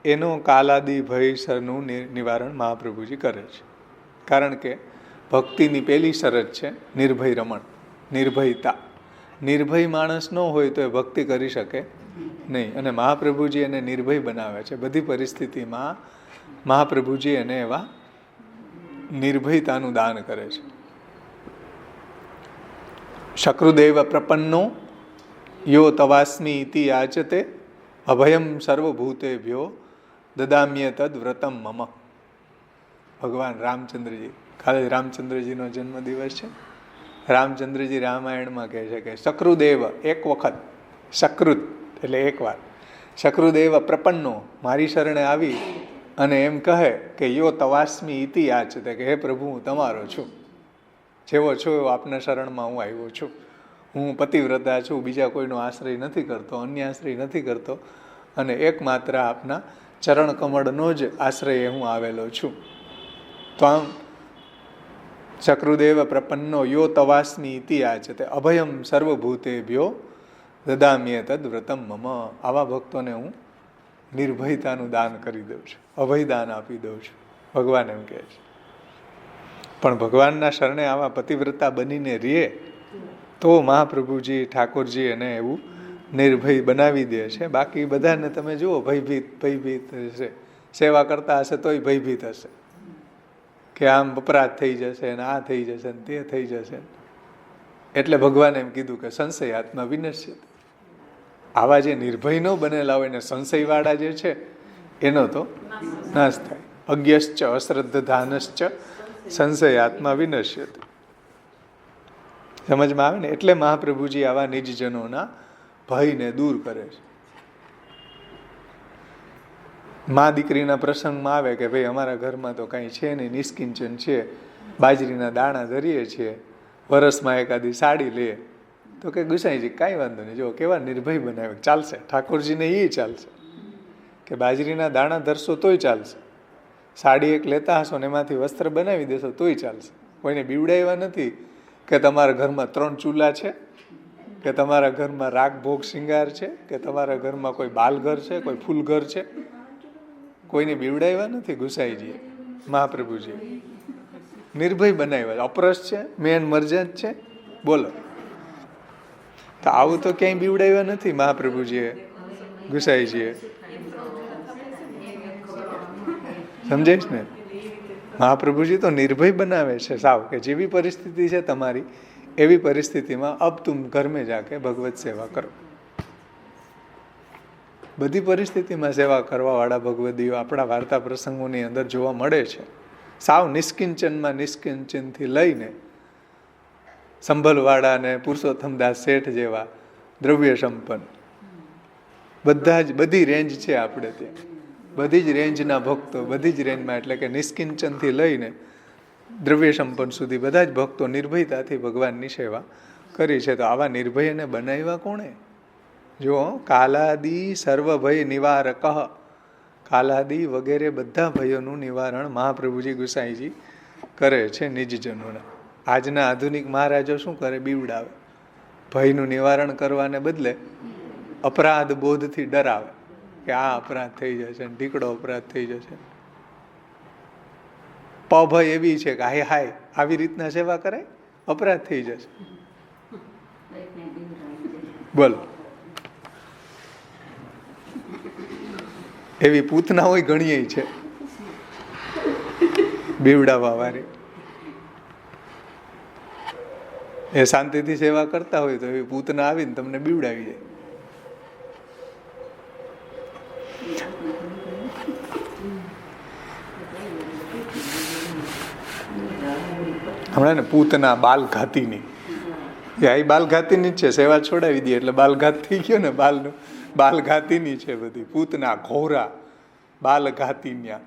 એનો કાલાદિ ભયનું નિવારણ મહાપ્રભુજી કરે છે. કારણ કે ભક્તિની પહેલી શરત છે નિર્ભય રમણ, નિર્ભયતા. નિર્ભય માણસ ન હોય તો એ ભક્તિ કરી શકે નહીં, અને મહાપ્રભુજી એને નિર્ભય બનાવે છે. બધી પરિસ્થિતિમાં મહાપ્રભુજી એને એવા નિર્ભયતાનું દાન કરે છે. શક્રુદેવ પ્રપન્નો યો તવાસ્મી ઇતિ યાચતે અભયમ સર્વભૂતેભ્યો દદામ્ય તદ વ્રતમ મમ. ભગવાન રામચંદ્રજી, કાલે રામચંદ્રજીનો જન્મદિવસ છે. રામચંદ્રજી રામાયણમાં કહે છે કે શક્રુદેવ, એક વખત, સકૃત એટલે એકવાર, શક્રુદેવ પ્રપન્નો, મારી શરણે આવી અને એમ કહે કે યો તવાસ્મી ઇતિ યાચતે, કે હે પ્રભુ હું તમારો છું, જેવો છો એવો આપના શરણમાં હું આવ્યો છું. હું પતિવ્રતા છું, બીજા કોઈનો આશ્રય નથી કરતો, અન્ય આશ્રય નથી કરતો, અને એકમાત્ર આપના ચરણ કમળનો જ આશ્રય હું આવેલો છું. તો આમ શક્રુદેવ પ્રપન્નો યો તવાસ્મી ઇતિ યાચતે અભયમ સર્વભૂતેભ્યો દદામ્ય તદ વ્રતમ મમ. આવા ભક્તોને હું નિર્ભયતાનું દાન કરી દઉં છું, અભય દાન આપી દઉં છું, ભગવાન એમ કહે છે. પણ ભગવાનના શરણે આવા પતિવ્રતા બનીને રહે તો મહાપ્રભુજી, ઠાકોરજી એને એવું નિર્ભય બનાવી દે છે. બાકી બધાને તમે જુઓ ભયભીત હશે, સેવા કરતા હશે તોય ભયભીત હશે કે આમ અપરાધ થઈ જશે ને આ થઈ જશે ને તે થઈ જશે. એટલે ભગવાને એમ કીધું કે સંશય આત્મા વિનશ્ય. આવા જે નિર્ભય ન બનેલા હોય ને સંશયવાળા જે છે એનો તો નાશ થાય. અજ્ઞશ્ચ અશ્રદ્ધાનશ્ચ સંશય આત્મા વિનશ્યતિ. સમજમાં આવે ને? એટલે મહાપ્રભુજી આવા નિજજનોના ભયને દૂર કરે છે. મા દીકરીના પ્રસંગમાં આવે કે ભાઈ અમારા ઘરમાં તો કાંઈ છે નહીં, નિષ્કિંચન છે, બાજરીના દાણા ધરીએ છીએ, વરસમાં એકાદી સાડી લે, તો તો કે ગુસાઈજી કાંઈ વાંધો નહીં, જો કેવા નિર્ભય બનાવે, ચાલશે. ઠાકોરજીને એ ચાલશે કે બાજરીના દાણા ધરશો તોય ચાલશે, સાડી એક લેતા હશો ને એમાંથી વસ્ત્ર બનાવી દેશો તોય ચાલશે. કોઈને બીવડાવ્યા નથી કે તમારા ઘરમાં 3 ચૂલા છે, કે તમારા ઘરમાં રાગ ભોગ શિંગાર છે, કે તમારા ઘરમાં કોઈ બાલઘર છે, કોઈ ફૂલઘર છે. કોઈને બીવડાવ્યા નથી ગુસાઈજીએ, મહાપ્રભુજી નિર્ભય બનાવ્યા. અપરસ છે, મેન મરજાદ છે, બોલો. તો આવું તો ક્યાંય બીવડાવ્યા નથી મહાપ્રભુજીએ, ગુસાઈજીએ. સમજાઈશ ને? મહાપ્રભુજી તો નિર્ભય બનાવે છે સાવ, કે જેવી પરિસ્થિતિ છે તમારી એવી પરિસ્થિતિમાં અબ તુમ ઘર મેં જાકે ભગવત સેવા કરો. બધી પરિસ્થિતિમાં સેવા કરવાવાળા ભગવદીઓ આપણા વાર્તા પ્રસંગોની અંદર જોવા મળે છે. સાવ નિષ્કિંચનમાં નિષ્કિંચનથી લઈને સંભલવાળા ને પુરુષોત્તમદાસ શેઠ જેવા દ્રવ્ય સંપન્ન બધી રેન્જ છે આપણે ત્યાં. બધી જ રેન્જના ભક્તો, બધી જ રેન્જમાં, એટલે કે નિષ્કિંચનથી લઈને દ્રવ્ય સંપન્ન સુધી બધા જ ભક્તો નિર્ભયતાથી ભગવાનની સેવા કરી છે. તો આવા નિર્ભયને બનાવ્યા કોણે? જો કાલાદી સર્વભય નિવારક, કાલાદી વગેરે બધા ભયોનું નિવારણ મહાપ્રભુજી ગુસાઈજી કરે છે નિજજનોના. આજના આધુનિક મહારાજો શું કરે? બીવડાવે. ભયનું નિવારણ કરવાને બદલે અપરાધ બોધથી ડરાવે કે આ અપરાધ થઈ જશે, ઢીકડો અપરાધ થઈ જશે. પભય એવી છે કે હાય હાય આવી રીતના સેવા કરાય, અપરાધ થઈ જશે. બોલો, એવી પૂતના હોય ઘણી છે બીવડાવવા વાળી. એ શાંતિથી સેવા કરતા હોય તો એવી પૂતના આવીને તમને બીવડાવી જાય. હમણાં ને પૂતના બાલઘાતીની, એ બાલઘાતીની જ છે. સેવા છોડાવી દે એટલે બાલઘાત થઈ ગયો ને. બાલઘાતીની છે બધી. પૂતના ઘોરા બાલઘાતીન્યા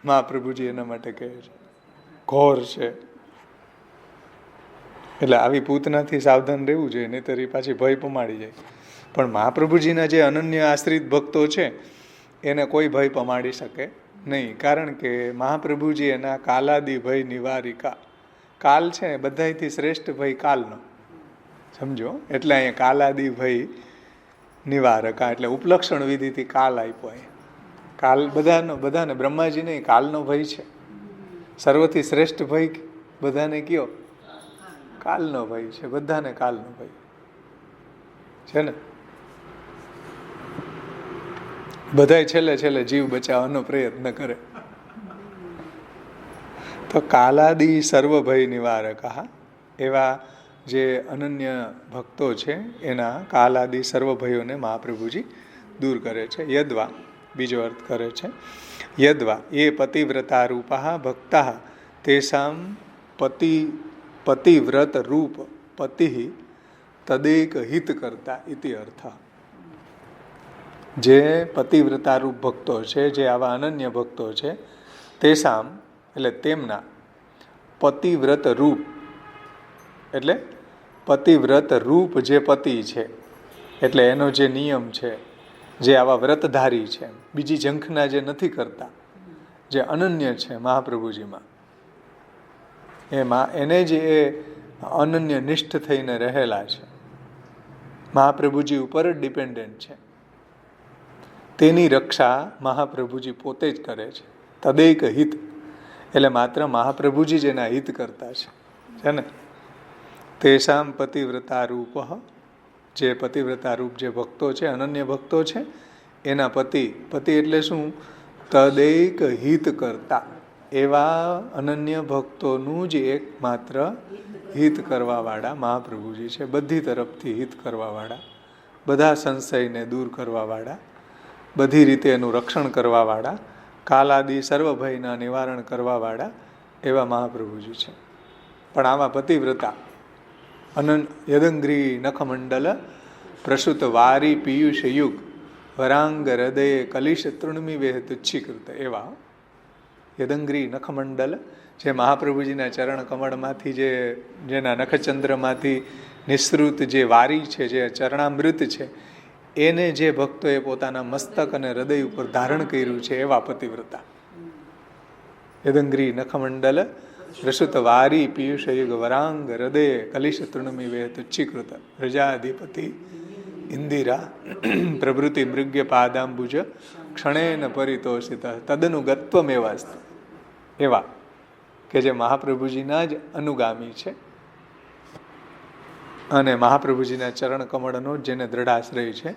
મહાપ્રભુજી એના માટે કહે છે, ઘોર છે. એટલે આવી પૂતનાથી સાવધાન રહેવું જોઈએ, નહીંતર એ પાછી ભય પમાડી જાય. પણ મહાપ્રભુજીના જે અનન્ય આશ્રિત ભક્તો છે એને કોઈ ભય પમાડી શકે નહીં, કારણ કે મહાપ્રભુજી એના કાલાદી ભય નિવારિકા. કાલ છે ને બધાથી શ્રેષ્ઠ ભય કાલનો, સમજો. એટલે અહીંયા કાલાદી ભય નિવારકા એટલે ઉપલક્ષણ વિધિથી કાલ આપ્યો. અહીંયા કાલ બધાને બ્રહ્માજીને કાલનો ભય છે. સર્વથી શ્રેષ્ઠ ભય બધાને કયો? કાલનો ભય છે. બધાને કાલનો ભય છે ને. બધાય છેલ્લે જીવ બચાવવાનો પ્રયત્ન કરે. તો કાલાદી સર્વભય નિવારક, એવા જે અનન્ય ભક્તો છે એના કાલાદી સર્વભયોને મહાપ્રભુજી દૂર કરે છે. યદ્વા બીજો અર્થ કરે છે, યદ્વા એ પતિવ્રતા રૂપા ભક્તા તેષામ પતિવ્રત રૂપ પતિ તદેક હિત કરતા ઇતિ અર્થ. જે પતિવ્રતા રૂપ ભક્તો છે, જે આવા અનન્ય ભક્તો છે, તેષામ એટલે તેમના પતિવ્રત રૂપ એટલે પતિવ્રત રૂપ જે પતિ છે, એટલે એનો જે નિયમ છે, જે આવા વ્રતધારી છે, બીજી ઝંખના જે નથી કરતા, જે અનન્ય છે મહાપ્રભુજીમાં, એમાં એને જ એ અનન્ય નિષ્ઠ થઈને રહેલા છે, મહાપ્રભુજી ઉપર જ ડિપેન્ડન્ટ છે, તેની રક્ષા મહાપ્રભુજી પોતે જ કરે છે. તદેક હિત એટલે માત્ર મહાપ્રભુજી જ એના હિત કરતા છે ને. તેષામ પતિવ્રતા રૂપ, જે પતિવ્રતા રૂપ જે ભક્તો છે, અનન્ય ભક્તો છે, એના પતિ એટલે શું? તદેક હિત કરતા, એવા અનન્ય ભક્તોનું જ એકમાત્ર હિત કરવાવાળા મહાપ્રભુજી છે. બધી તરફથી હિત કરવાવાળા, બધા સંશયને દૂર કરવાવાળા, બધી રીતે એનું રક્ષણ કરવાવાળા, કાલાદી સર્વભયના નિવારણ કરવાવાળા એવા મહાપ્રભુજી છે. પણ આવા પતિવ્રતા યદંગ્રી નખમંડલ પ્રસુત વારી પિયુષ યુગ વરાંગ હૃદય કલિશ તૃણમી વેહ તુચ્છીકૃત, એવા યદંગ્રી નખમંડલ, જે મહાપ્રભુજીના ચરણ કમળમાંથી જેના નખચંદ્રમાંથી નિસૃત જે વારી છે, જે ચરણામૃત છે, એને જે ભક્તોએ પોતાના મસ્તક અને હૃદય ઉપર ધારણ કર્યું છે એવા પતિવ્રતા. યદંગ્રી નખમંડલ રસુત વારી પિયુષયુગ વરાંગ હૃદય કલિશ તૃણમી વે તુચ્છીકૃત પ્રજાધિપતિ ઇન્દિરા પ્રભૃતિ મૃગ્ય પાદાંબુજ ક્ષણેન પરિતોષિત તદનુગત્વમ એવા કે જે મહાપ્રભુજીના જ અનુગામી છે અને મહાપ્રભુજીના ચરણ કમળનો જેને દ્રઢાશ્રય છે,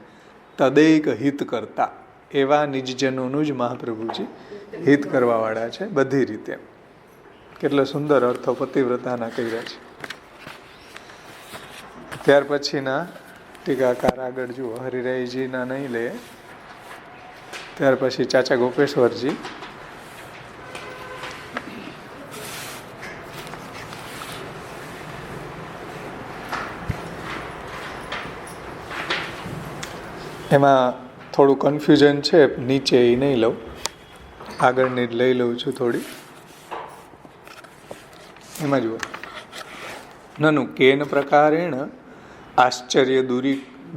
તદૈક હિત કરતા એવા નિજજનોનું જ મહાપ્રભુજી હિત કરવાવાળા છે બધી રીતે. કેટલા સુંદર અર્થો પતિવ્રતાના કર્યા છે. ત્યાર પછીના ટીકાકાર આગળ જુઓ, હરિરાયજીના નહીં લે. ત્યાર પછી ચાચા ગોપેશ્વરજી, એમાં થોડું કન્ફ્યુઝન છે, નીચે એ નહીં લઉં, આગળની જ લઈ લઉં છું થોડી. એમાં જુઓ, નનુ કેન પ્રકારેણ આશ્ચર્ય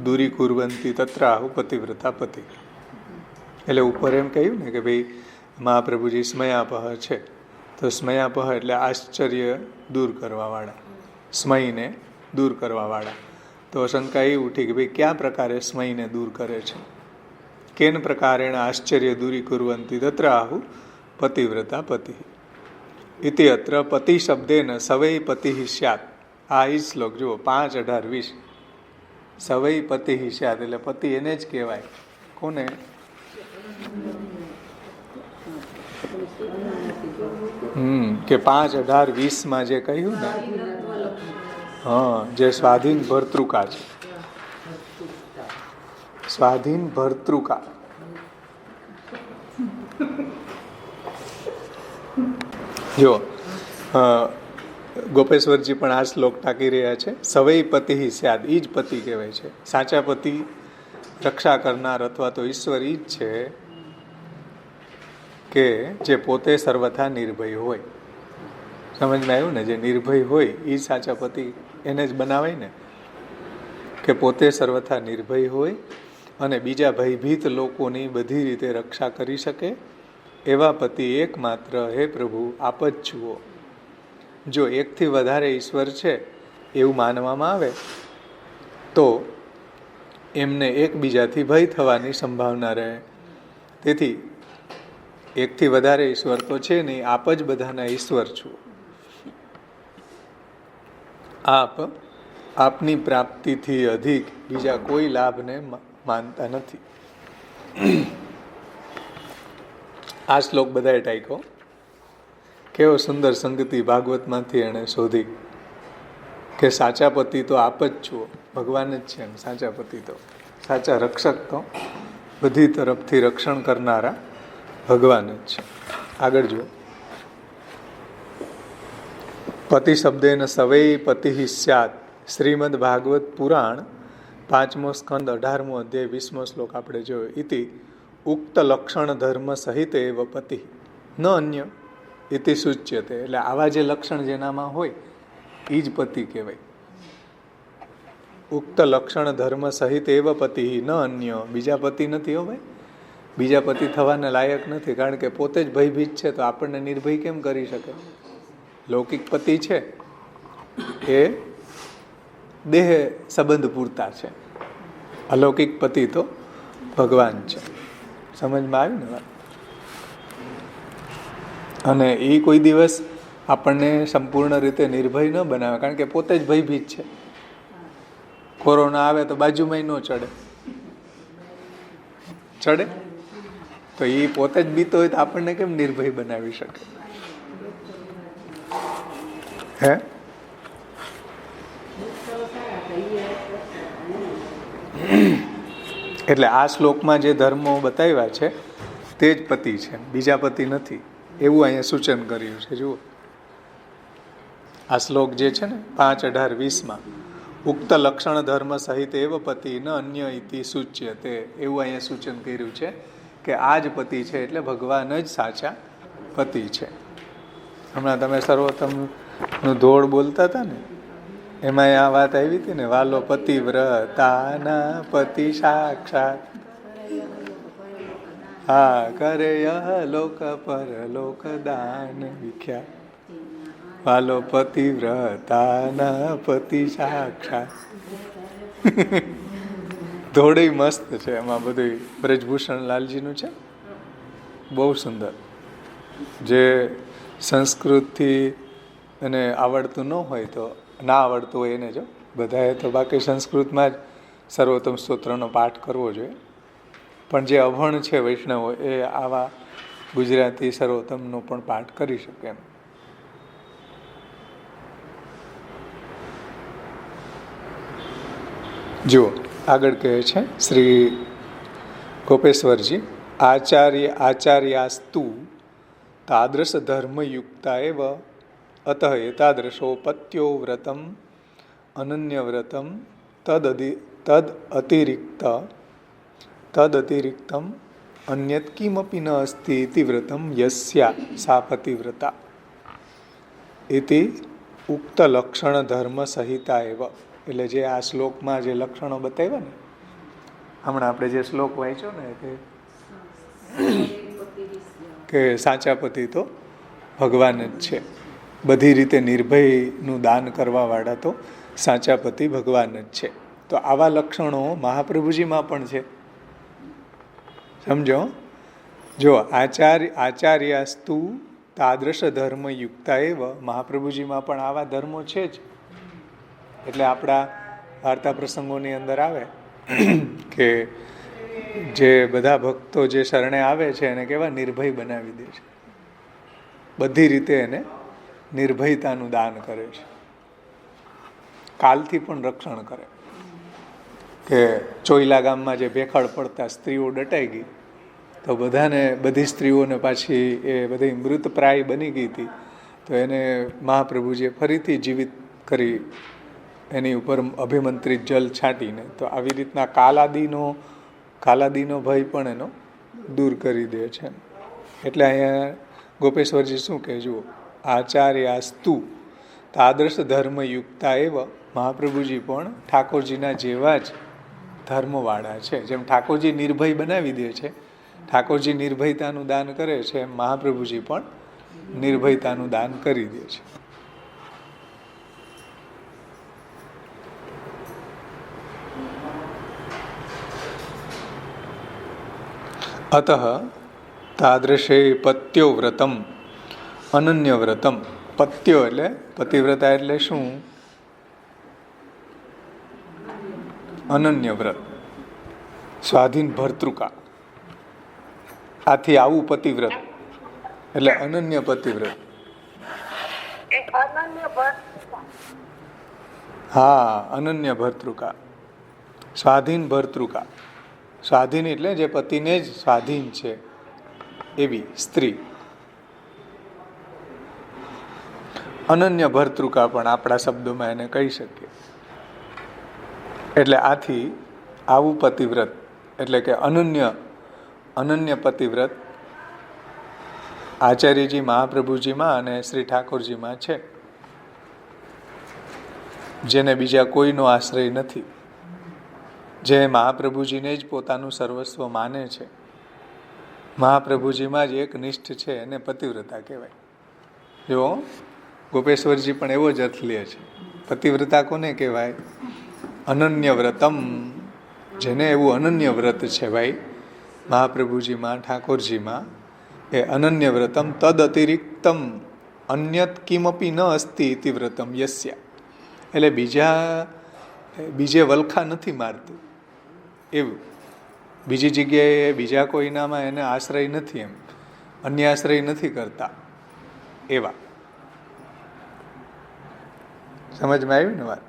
દૂરી કુર્વંતી તત્રાહુ પતિવ્રતા પતિ. એટલે ઉપર એમ કહ્યું ને કે ભાઈ મહાપ્રભુજી સ્મયાપહ છે, તો સ્મયાપહ એટલે આશ્ચર્ય દૂર કરવાવાળા, સ્મયને દૂર કરવાવાળા. તો શંકા એ ઉઠી કે ભાઈ કયા પ્રકારે સ્મયને દૂર કરે છે? કેન પ્રકારેણ આશ્ચર્ય દૂરી કુર્વંતી તત્રાહુ પતિવ્રતા પતિ ઇતિ અત્ર પતિ શબ્દેન સવૈ પતિ સ્યાત. આ ઈ શ્લોક જુઓ 5:18-20. સવૈ પતિ સ્યાત એટલે પતિ એને જ કહેવાય. કોને? કે 5:18-20 જે કહ્યું ને, હા, જે સ્વાધીન ભર્તૃકા છે, સ્વાધીન ભર્તૃકા. જો ગોપેશ્વરજી પણ આ શ્લોક ટાંકી રહ્યા છે. સવૈ પતિ સ્યાદ, ઈ જ પતિ કહેવાય છે. સાચા પતિ, રક્ષા કરનાર અથવા તો ઈશ્વર ઈ જ છે કે જે પોતે સર્વથા નિર્ભય હોય. સમજમાં આવ્યું ને? જે નિર્ભય હોય એ સાચા પતિ એને જ બનાવાય ને, કે પોતે સર્વથા નિર્ભય હોય અને બીજા ભયભીત લોકોની બધી રીતે રક્ષા કરી શકે એવા પતિ એકમાત્ર હે પ્રભુ આપ જ જુઓ. જો એકથી વધારે ઈશ્વર છે એવું માનવામાં આવે તો એમને એકબીજાથી ભય થવાની સંભાવના રહે. તેથી એકથી વધારે ઈશ્વર તો છે નહીં, આપ જ બધાના ઈશ્વર છો. આપ આપની પ્રાપ્તિથી અધિક બીજા કોઈ લાભને માનતા નથી. આ શ્લોક બધાએ ટાંક્યો. કેવો સુંદર સંગતિ ભાગવતમાંથી એણે શોધી કે સાચા પતિ તો આપ જ છો, ભગવાન જ છે. સાચા પતિ તો, સાચા રક્ષક તો બધી તરફથી રક્ષણ કરનારા ભગવાન જ છે. આગળ જુઓ, પતિ શબ્દેન સવૈ પતિ સ્યાત. શ્રીમદ ભાગવત પુરાણ 5મો સ્કંદ 18મો અધ્યાય 20મો શ્લોક આપણે જોયો. ઇતિ ઉક્ત લક્ષણ ધર્મ સહિત એવ પતિ ન અન્ય ઇતિ સૂચ્યતે. એટલે આવા જે લક્ષણ જેનામાં હોય એ જ પતિ કહેવાય. ઉક્ત લક્ષણ ધર્મ સહિત એવ પતિ ન અન્ય, બીજા પતિ નથી. હો ભાઈ, બીજા પતિ થવાને લાયક નથી, કારણ કે પોતે જ ભયભીત છે તો આપણને નિર્ભય કેમ કરી શકે? લૌકિક પતિ છે એ દેહ સંબંધ પૂરતા છે, અલૌકિક પતિ તો ભગવાન છે. સમજમાં આવ્યું ને વાત? અને એ કોઈ દિવસ આપણને સંપૂર્ણ રીતે નિર્ભય ન બનાવે, કારણ કે પોતે જ ભયભીત છે. કોરોના આવે તો બાજુમાં ન ચડે, ચડે તો એ પોતે જ બીતો હોય તો આપણને કેમ નિર્ભય બનાવી શકે? હે? એટલે આ શ્લોકમાં જે ધર્મો બતાવ્યા છે તે જ પતિ છે, બીજા પતિ નથી, એવું અહીંયા સૂચન કર્યું છે. જુઓ, આ શ્લોક જે છે ને 5:18-20 ઉક્ત લક્ષણ ધર્મ સહિત એવ પતિ ન અન્ય ઇતિ સૂચ્ય તે, એવું અહીંયા સૂચન કર્યું છે કે આ જ પતિ છે એટલે ભગવાન જ સાચા પતિ છે. હમણાં તમે સર્વોત્તમનું ધોળ બોલતા હતા ને, એમાં આ વાત આવી હતી ને, વાલો પતિવ્રતાના પતિ સાક્ષાત, હા, કરે લોક પર લોક દાન વિખ્યાત, વાલો પતિવ્રતાના પતિ સાક્ષાત. ધોળી મસ્ત છે, એમાં બધું બ્રજભૂષણ લાલજીનું છે, બહુ સુંદર. જે સંસ્કૃતથી એને આવડતું ન હોય તો ના આવડતું હોય એને જો, બધાએ તો બાકી સંસ્કૃતમાં જ સર્વોત્તમ સ્તોત્રનો પાઠ કરવો જોઈએ, પણ જે અભણ છે વૈષ્ણવો એ આવા ગુજરાતી સર્વોત્તમનો પણ પાઠ કરી શકે એમ. જુઓ આગળ કહે છે શ્રી ગોપેશ્વરજી, આચાર્યાસ્તુ તાદૃશ ધર્મયુક્તા એવ અતઃ એતાદૃશો પત્યો વ્રતમ અનન્ય વ્રતમ તદ અતિરિક્તમ અન્યત કિમપી ન અસ્તિ ઇતિ વ્રતમ યસ્યા સા પતિવ્રતા ઇતિ ઉક્ત લક્ષણ ધર્મ સહિતા એવ. એટલે જે આ શ્લોકમાં જે લક્ષણો બતાવ્યા ને, હમણાં આપણે જે શ્લોક વાંચ્યો ને કે સાચા પતિ તો ભગવાન જ છે, બધી રીતે નિર્ભયનું દાન કરવાવાળા તો સાચા પતિ ભગવાન જ છે. તો આવા લક્ષણો મહાપ્રભુજીમાં પણ છે, સમજો. જો આચાર્યાસ્તુ તાદૃશ ધર્મ યુક્તા એવ, મહાપ્રભુજીમાં પણ આવા ધર્મો છે જ. એટલે આપણા વાર્તા પ્રસંગોની અંદર આવે કે જે બધા ભક્તો જે શરણે આવે છે એને કેવા નિર્ભય બનાવી દે છે, બધી રીતે એને નિર્ભયતાનું દાન કરે છે, કાલથી પણ રક્ષણ કરે. કે ચોઈલા ગામમાં જે ભેખડ પડતા સ્ત્રીઓ દટાઈ ગઈ તો બધી સ્ત્રીઓને પાછી એ બધી મૃતપ્રાય બની ગઈ હતી, તો એને મહાપ્રભુજીએ ફરીથી જીવિત કરી, એની ઉપર અભિમંત્રિત જલ છાંટીને. તો આવી રીતના કાલાદીનો ભય પણ એનો દૂર કરી દે છે. એટલે અહીંયા ગોપેશ્વરજી શું કહે, જુઓ, આચાર્યાસ્તુ તાદૃશ ધર્મયુક્તા એવ, મહાપ્રભુજી પણ ઠાકોરજીના જેવા જ ધર્મવાળા છે. જેમ ઠાકોરજી નિર્ભય બનાવી દે છે, ઠાકોરજી નિર્ભયતાનું દાન કરે છે, એમ મહાપ્રભુજી પણ નિર્ભયતાનું દાન કરી દે છે. અતઃ તાદૃશે પત્યો વ્રતમ અનન્ય વ્રતમ. પત્યો એટલે પતિવ્રતા એટલે શું? અનન્ય વ્રત, સ્વાધીન ભર્તૃકા. આથી આવું પતિવ્રત એટલે અનન્ય પતિવ્રત. હા, અનન્ય ભર્તૃકા, સ્વાધીન ભર્તૃકા. સ્વાધીન એટલે જે પતિને જ સ્વાધીન છે એવી સ્ત્રી. અનન્ય ભર્તૃકા પણ આપણા શબ્દોમાં એને કહી શકીએ. એટલે આથી આવું પતિવ્રત એટલે કે અનન્ય પતિવ્રત આચાર્યજી મહાપ્રભુજીમાં અને શ્રી ઠાકોરજીમાં છે, જેને બીજા કોઈનો આશ્રય નથી, જે મહાપ્રભુજીને જ પોતાનું સર્વસ્વ માને છે, મહાપ્રભુજીમાં જ એક નિષ્ઠ છે, એને પતિવ્રતા કહેવાય. જો ગોપેશ્વરજી પણ એવો જ અર્થ લે છે. પતિવ્રતા કોને કહેવાય? અનન્ય વ્રતમ, જેને એવું અનન્ય વ્રત છે ભાઈ મહાપ્રભુજીમાં, ઠાકોરજીમાં, એ અનન્ય વ્રતમ તદ અતિરિક્તમ અન્યત કિમપી ન અસ્તિ ઇતિ વ્રતમ યસ્યા. એટલે બીજે વલખા નથી મારતું એવું, બીજી જગ્યાએ બીજા કોઈનામાં એને આશ્રય નથી, એમ અન્ય આશ્રય નથી કરતા એવા. સમજમાં આવ્યું ને વાત?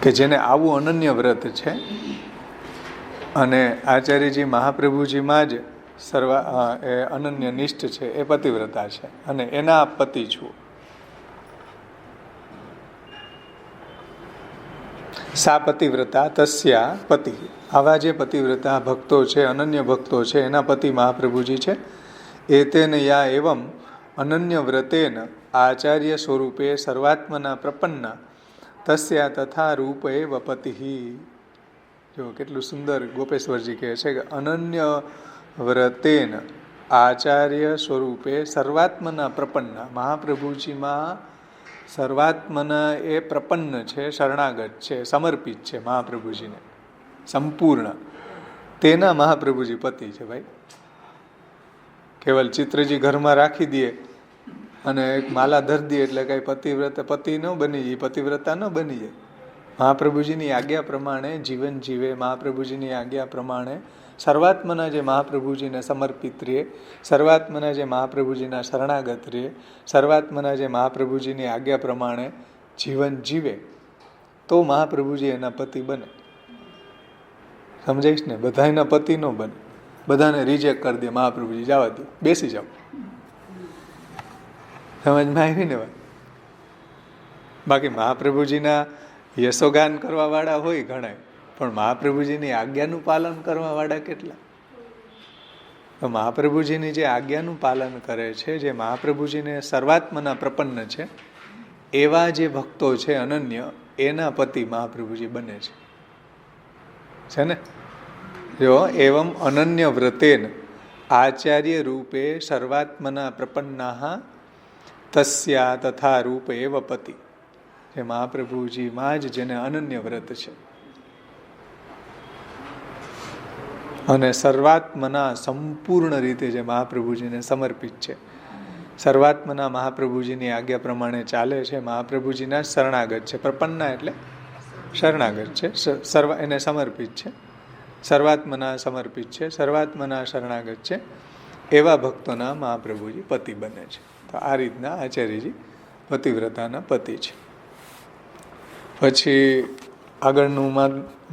કે જેને આવું અનન્ય વ્રત છે અને આચાર્યજી મહાપ્રભુજીમાં જ એ અનન્ય નિષ્ઠ છે, એ પતિવ્રતા છે અને એના પતિ છું. સા પતિવ્રતા તસ્યા પતિ. આવા જે પતિવ્રતા ભક્તો છે, અનન્ય ભક્તો છે, એના પતિ મહાપ્રભુજી છે. એતેન યા એવમ અનન્ય વ્રતેન આચાર્ય સ્વરૂપે સર્વાત્મના પ્રપન્ના તસ્યા તથા રૂપ એવ પતિઃ. જો કેટલું સુંદર ગોપેશ્વરજી કહે છે કે અનન્ય વ્રતેન આચાર્ય સ્વરૂપે સર્વાત્મના પ્રપન્ના. મહાપ્રભુજીમાં સર્વાત્મના એ પ્રપન્ન છે, શરણાગત છે, સમર્પિત છે મહાપ્રભુજીને સંપૂર્ણ. તેના મહાપ્રભુજી પતિ છે ભાઈ. કેવલ ચિત્રજી ઘરમાં રાખી દે અને એક માલા ધરી દે એટલે કઈ પતિવ્રતા પતિ ન બની જાય, પતિવ્રતા ન બની જાય. મહાપ્રભુજીની આજ્ઞા પ્રમાણે જીવન જીવે, મહાપ્રભુજીની આજ્ઞા પ્રમાણે સર્વાત્મના જે મહાપ્રભુજીને સમર્પિત રહે, સર્વાત્મના જે મહાપ્રભુજીના શરણાગત રહે, સર્વાત્મના જે મહાપ્રભુજીની આજ્ઞા પ્રમાણે જીવન જીવે તો મહાપ્રભુજી એના પતિ બને. સમજાઈશ ને? બધાના પતિ ન બને, બધાને રિજેક્ટ કરી દે મહાપ્રભુજી, જવા દે, બેસી જાઓ. સમજમાં આવી ને વાત? બાકી મહાપ્રભુજીના યશોગાન કરવા વાળા હોય ઘણા, પણ મહાપ્રભુજીની આજ્ઞાનું પાલન કરવા વાળા કેટલા? તો મહાપ્રભુજીની જે આજ્ઞાનું પાલન કરે છે, જે મહાપ્રભુજીને સર્વાત્મના પ્રપન્ન છે, એવા જે ભક્તો છે અનન્ય, એના પતિ મહાપ્રભુજી બને છે ને? જો એવમ અનન્ય વ્રતેન આચાર્ય રૂપે સર્વાત્મના પ્રપન્ના તસ્યા તથા રૂપ એવ પતિ. જે મહાપ્રભુજીમાં જ જેને અનન્ય વ્રત છે અને સર્વાત્મના સંપૂર્ણ રીતે જે મહાપ્રભુજીને સમર્પિત છે, સર્વાત્મના મહાપ્રભુજીની આજ્ઞા પ્રમાણે ચાલે છે, મહાપ્રભુજીના શરણાગત છે. પ્રપન્ના એટલે શરણાગત છે, એને સમર્પિત છે, સર્વાત્મના સમર્પિત છે, સર્વાત્મના શરણાગત છે, એવા ભક્તોના મહાપ્રભુજી પતિ બને છે. તો આ રીતના આચાર્યજી પતિવ્રતાના પતિ છે. પછી આગળનું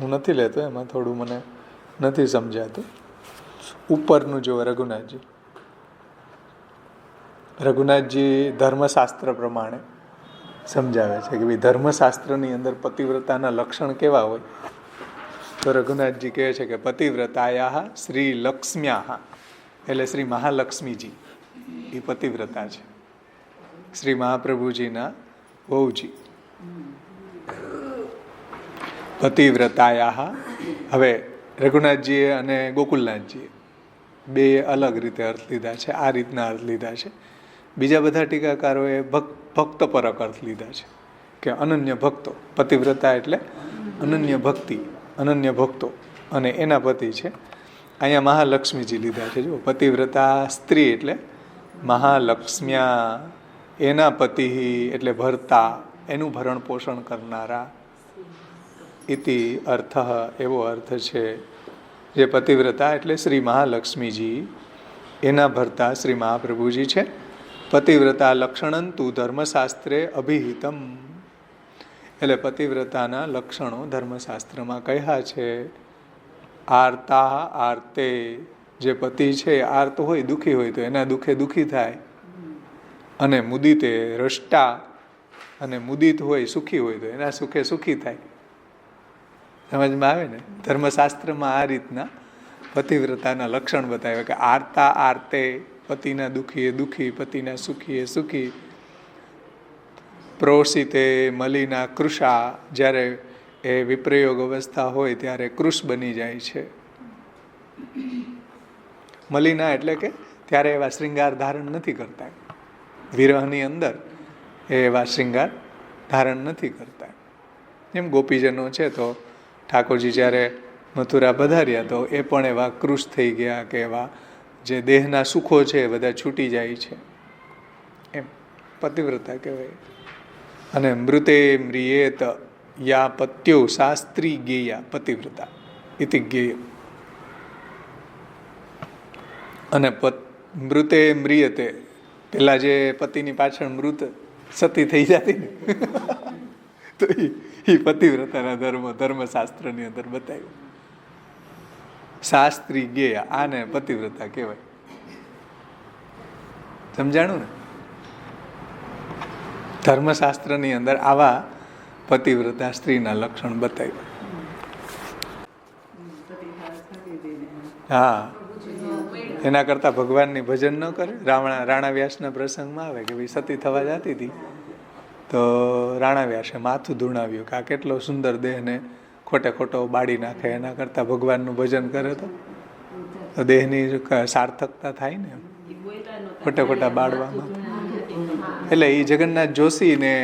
હું નથી લેતો, એમાં થોડું મને નથી સમજાતું. ઉપરનું જો રઘુનાથજી ધર્મશાસ્ત્ર પ્રમાણે સમજાવે છે કે ભાઈ ધર્મશાસ્ત્રની અંદર પતિવ્રતાના લક્ષણ કેવા હોય. તો રઘુનાથજી કહે છે કે પતિવ્રતાયા શ્રી લક્ષ્મ્યા, એટલે શ્રી મહાલક્ષ્મીજી એ પતિવ્રતા છે, શ્રી મહાપ્રભુજીના વહુજી પતિવ્રતાયા. હવે રઘુનાથજીએ અને ગોકુલનાથજીએ બે અલગ રીતે અર્થ લીધા છે, આ રીતના અર્થ લીધા છે. બીજા બધા ટીકાકારોએ ભક્તપરક અર્થ લીધા છે કે અનન્ય ભક્તો. પતિવ્રતા એટલે અનન્ય ભક્તિ, અનન્ય ભક્તો અને એના પતિ છે. અહીંયા મહાલક્ષ્મીજી લીધા છે. જો પતિવ્રતા સ્ત્રી એટલે મહાલક્ષ્મ્યા, એના પતિ એટલે ભરતા, એનું ભરણ પોષણ કરનારા ઇતિ અર્થ, એવો અર્થ છે. જે પતિવ્રતા એટલે શ્રી મહાલક્ષ્મીજી, એના ભરતા શ્રી મહાપ્રભુજી છે. પતિવ્રતા લક્ષણંતુ ધર્મશાસ્ત્રે અભિહિતમ, એટલે પતિવ્રતાના લક્ષણો ધર્મશાસ્ત્રમાં કહ્યા છે. આર્તા આર્તે, જે પતિ છે આર્ત હોય, દુઃખી હોય તો એના દુઃખે દુઃખી થાય. અને મુદિતે રષ્ટા, અને મુદિત હોય સુખી હોય તો એના સુખે સુખી થાય. સમજમાં આવે ને? ધર્મશાસ્ત્રમાં આ રીતના પતિવ્રતાના લક્ષણ બતાવ્યા કે આર્તા આર્તે, પતિના દુઃખી એ દુઃખી, પતિના સુખી એ સુખી. પ્રોષિતે મલિના કૃષા, જ્યારે એ વિપ્રયોગ અવસ્થા હોય ત્યારે કૃષ બની જાય છે. મલિના એટલે કે ત્યારે એવા શ્રૃંગાર ધારણ નથી કરતા, વિરહની અંદર એવા શ્રૃંગાર ધારણ નથી કરતા. એમ ગોપીજનો છે તો ઠાકોરજી જ્યારે મથુરા પધાર્યા તો એ પણ એવા કૃશ થઈ ગયા કે એવા જે દેહના સુખો છે એ બધા છૂટી જાય છે, એમ પતિવ્રતા કહેવાય. અને મૃતે મ્રિયેત યા પત્યો શાસ્ત્રી ગેયા પતિવ્રતા ઇતિ ગેય. અને મૃતે મ્રિયતે, પેલા જે પતિની પાછળ મૃત સતી થઈ જતી ને તો એ પતિવ્રતાના ધર્મશાસ્ત્રની અંદર બતાવ્યું. શાસ્ત્રી ગેયા, આને પતિવ્રતા કહેવાય. સમજાણું ને? ધર્મશાસ્ત્રની અંદર આવા પતિવ્રતા સ્ત્રીના લક્ષણ બતાવ્યા. હા એના કરતાં ભગવાનની ભજન ન કરે. રાણા વ્યાસના પ્રસંગમાં આવે કે ભાઈ સતી થવા જતી હતી તો રાણા વ્યાસે માથું ધૂણાવ્યું કે આ કેટલો સુંદર દેહને ખોટે ખોટો બાળી નાખે, એના કરતાં ભગવાનનું ભજન કરે તો દેહની સાર્થકતા થાય ને ખોટે ખોટા બાળવામાં. એટલે એ જગન્નાથ જોશી ને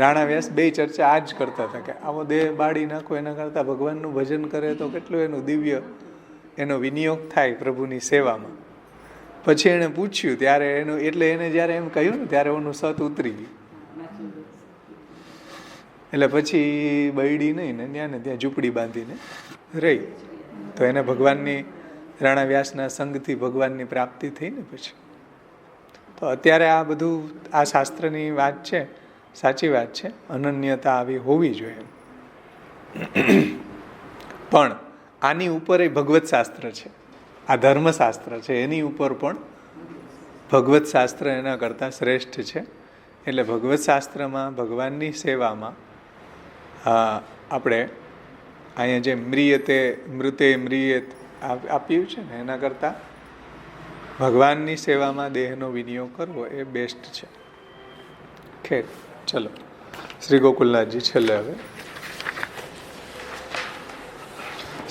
રાણા વ્યાસ બે ચર્ચા આ જ કરતા હતા કે આવો દેહ બાળી નાખો એના કરતાં ભગવાનનું ભજન કરે તો કેટલું એનું દિવ્ય એનો વિનિયોગ થાય પ્રભુની સેવામાં. પછી એણે પૂછ્યું ત્યારે એનું એટલે એને જ્યારે એમ કહ્યું ને ત્યારે એનું સત ઉતરી ગયું. એટલે પછી બૈડી નહીં ને ત્યાં ને ત્યાં ઝૂંપડી બાંધીને રહી. તો એને ભગવાનની રાણા વ્યાસના સંગથી ભગવાનની પ્રાપ્તિ થઈ ને પછી. તો અત્યારે આ બધું આ શાસ્ત્રની વાત છે, સાચી વાત છે, અનન્યતા આવી હોવી જોઈએ. પણ આની ઉપર એ ભગવત શાસ્ત્ર છે, આ ધર્મશાસ્ત્ર છે, એની ઉપર પણ ભગવત શાસ્ત્ર એના કરતાં શ્રેષ્ઠ છે. એટલે ભગવત શાસ્ત્રમાં ભગવાનની સેવામાં આપણે અહીંયા જે મૃતે મ્રિયેત આપ્યું છે ને એના કરતાં ભગવાનની સેવામાં દેહનો વિનિયોગ કરવો એ બેસ્ટ છે. ખેર ચલો શ્રી ગોકુલનાથજી છેલ્લે હવે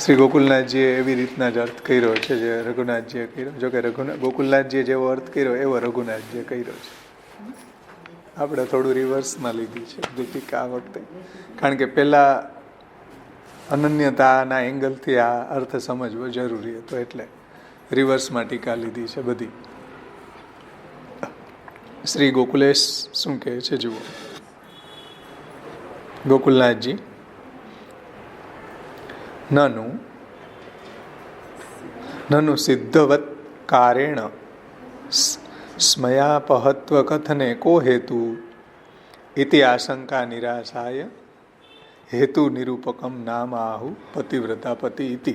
શ્રી ગોકુલનાથજીએ એવી રીતના જ અર્થ કર્યો છે જે રઘુનાથજીએ કર્યો. જોકે ગોકુલનાથજીએ જેવો અર્થ કર્યો એવો રઘુનાથજીએ કર્યો છે. આપણે થોડું રિવર્સમાં લીધી છે દીપિકા આ વખતે, કારણ કે પહેલાં અનન્યતાના એંગલથી આ અર્થ સમજવો જરૂરી હતો એટલે રિવર્સમાં ટીકા લીધી છે બધી. શ્રી ગોકુલેશ શું કહે છે જુઓ. ગોકુલનાથજી નનુ સિદ્ધવત કારેણ સ્મયાપહત્વ કથને કો હેતુ ઇતિ આશંકા નિરાશાય હેતુ નિરૂપકમ નામ આહુ પતિવ્રતા પતિ ઇતિ.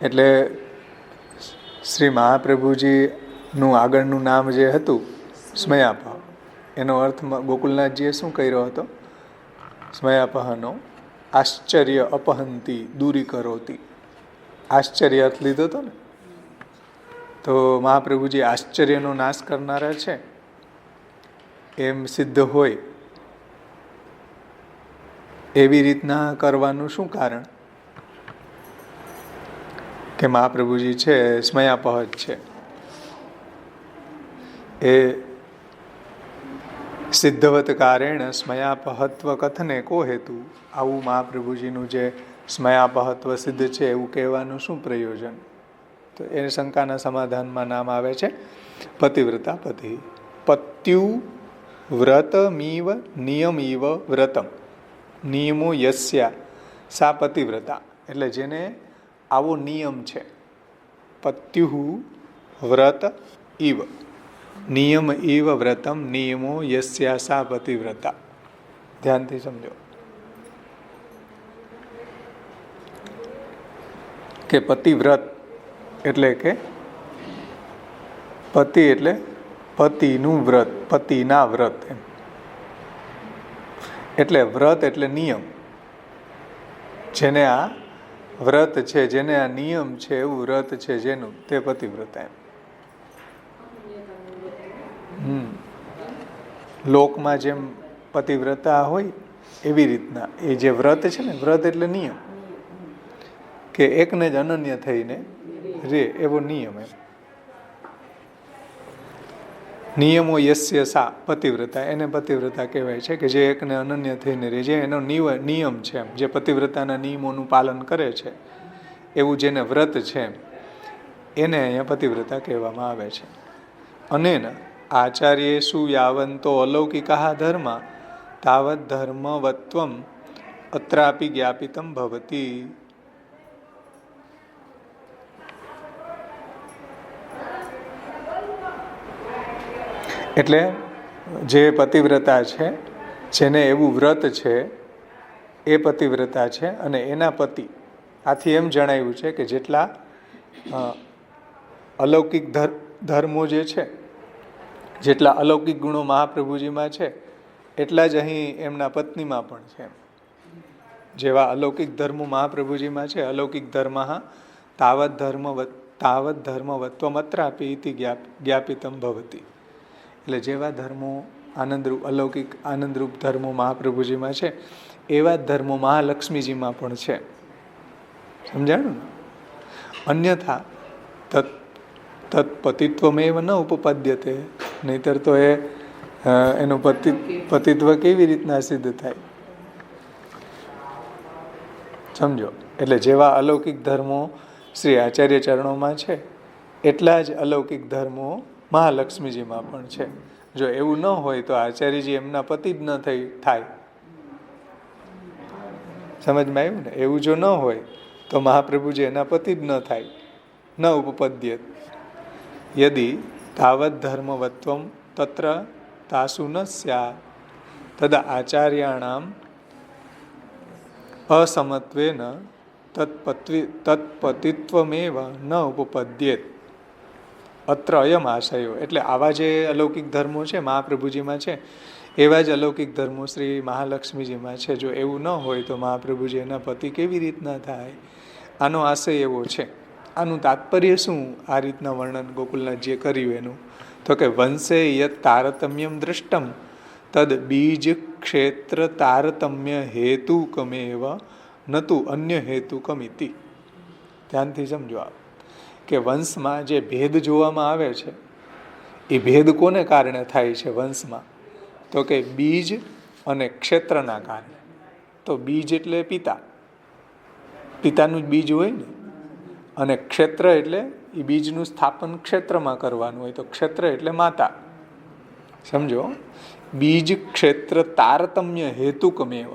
એટલે શ્રી મહાપ્રભુજીનું આગળનું નામ જે હતું સ્મયાપહ, એનો અર્થ ગોકુલનાથજીએ શું કર્યો હતો? સ્મયાપહનો આશ્ચર્ય અપહંતી દૂરી કરોતી, આશ્ચર્ય અર્થ લીધો હતો ને. તો મહાપ્રભુજી આશ્ચર્યનો નાશ કરનારા છે એમ સિદ્ધ હોય એવી રીતના કરવાનું શું કારણ? કે મહાપ્રભુજી છે સ્મયાપહ છે, એ સિદ્ધવત કારેણ સ્મયાપહત્વ કથને કો હેતુ. આવું મહાપ્રભુજીનું જે સ્મયાપહત્વ સિદ્ધ છે એવું કહેવાનું શું પ્રયોજન? તો એ શંકાના સમાધાનમાં નામ આવે છે પતિવ્રતા પતિ. પત્યુ વ્રતમીવ નિયમીવ વ્રતમ નિયમો યસ્યા સા પતિવ્રતા. એટલે જેને આવો નિયમ છે, પત્યુ વ્રત ઇવ નિયમ ઇવ વ્રતમ નિયમો યસ્યા સા પતિવ્રતા. ધ્યાનથી સમજો કે પતિવ્રત એટલે કે પતિ એટલે પતિનું વ્રત, પતિના વ્રત એમ. એટલે વ્રત એટલે નિયમ. જેને આ વ્રત છે, જેને આ નિયમ છે એવું વ્રત છે જેનું, તે પતિવ્રતા એમ. લોકમાં જેમ પતિવ્રતા હોય એવી રીતના એ જે વ્રત છે ને, વ્રત એટલે નિયમ, કે એકને જ અનન્ય થઈને રે એવો નિયમ એમ. નિયમો યસ્ય સા પતિવ્રતા, એને પતિવ્રતા કહેવાય છે કે જે એકને અનન્ય થઈને રહે, જે એનો નિયમ છે એમ, જે પતિવ્રતાના નિયમોનું પાલન કરે છે એવું જેને વ્રત છે એને અહીંયા પતિવ્રતા કહેવામાં આવે છે. અનેન આચાર્યેષુ યાવંતો અલૌકિકા ધર્મા તાવત ધર્મવત્વમ અત્રાપી જ્ઞાપિતમ ભવતી. એટલે જે પતિવ્રતા છે, જેને એવું વ્રત છે એ પતિવ્રતા છે. અને એના પતિ, આથી એમ જણાવ્યું છે કે જેટલા અલૌકિક ધર્મો જે છે, જેટલા અલૌકિક ગુણો મહાપ્રભુજીમાં છે એટલા જ અહીં એમના પત્નીમાં પણ છે. જેવા અલૌકિક ધર્મો મહાપ્રભુજીમાં છે, અલૌકિક ધર્મ તાવત ધર્મ તાવત ધર્મવત્વમ અત્રાપી ઇતિ જ્ઞાપિતમ ભવતી. એટલે જેવા ધર્મો આનંદરૂપ અલૌકિક આનંદરૂપ ધર્મો મહાપ્રભુજીમાં છે એવા જ ધર્મો મહાલક્ષ્મીજીમાં પણ છે. સમજાણું ને? અન્યથા તત્પતિત્વમેવ ન ઉપપદ્યતે. નહીતર તો એનું પતિત્વ કેવી રીતના સિદ્ધ થાય? સમજો. એટલે જેવા અલૌકિક ધર્મો શ્રી આચાર્ય ચરણોમાં છે એટલા જ અલૌકિક ધર્મો મહાલક્ષ્મીજીમાં પણ છે. જો એવું ન હોય તો આચાર્યજી એમના પતિ જ ન થાય. સમજમાં આવ્યું ને? એવું જો ન હોય તો મહાપ્રભુજી એના પતિ જ ન થાય. ન ઉપપદ્યત યદિ તાવત ધર્મવત્વમ તત્ર તાસુ ન સ્યાત તદા આચાર્યાણામ અસમત્વેન તત્પતિત્વમેવ ન ઉપપદ્યેત અત્ર અયમ આશયો. એટલે આવા જે અલૌકિક ધર્મો છે મહાપ્રભુજીમાં છે એવા જ અલૌકિક ધર્મો શ્રી મહાલક્ષ્મીજીમાં છે. જો એવું ન હોય તો મહાપ્રભુજી એના પતિ કેવી રીતના થાય? આનો આશય એવો છે. આનું તાત્પર્ય શું? આ રીતના વર્ણન ગોકુલનાથજીએ કર્યું એનું તો કે વંશે યત તારતમ્યમ દૃષ્ટમ તદ બીજ ક્ષેત્ર તારતમ્ય હેતુકમેવ નતુ અન્ય હેતુકમિતિ. ધ્યાનથી સમજો આપ કે વંશમાં જે ભેદ જોવામાં આવે છે એ ભેદ કોને કારણે થાય છે વંશમાં? તો કે બીજ અને ક્ષેત્રના કારણે. તો બીજ એટલે પિતાનું જ બીજ હોય ને, અને ક્ષેત્ર એટલે એ બીજનું સ્થાપન ક્ષેત્રમાં કરવાનું હોય તો ક્ષેત્ર એટલે માતા. સમજો. બીજ ક્ષેત્ર તારતમ્ય હેતુકમેવ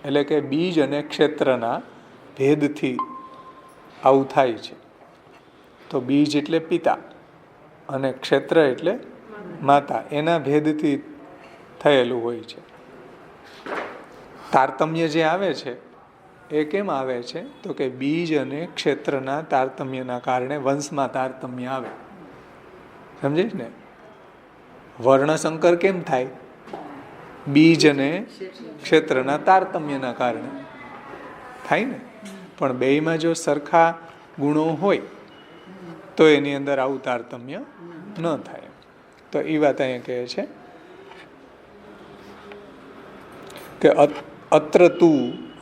એટલે કે બીજ અને ક્ષેત્રના ભેદથી આવું થાય છે. તો બીજ એટલે પિતા અને ક્ષેત્ર એટલે માતા, એના ભેદથી થયેલું હોય છે. તારતમ્ય જે આવે છે એ કેમ આવે છે? તો કે બીજ અને ક્ષેત્રના તારતમ્યના કારણે વંશમાં તારતમ્ય આવે. સમજે ને? વર્ણસંકર કેમ થાય? બીજ અને ક્ષેત્રના તારતમ્યના કારણે થાય ને. પણ બેયમાં જો સરખા ગુણો હોય તો એની અંદર આવું તારતમ્ય ન થાય. તો એ વાત અહીંયા કહે છે કે અત્ર તું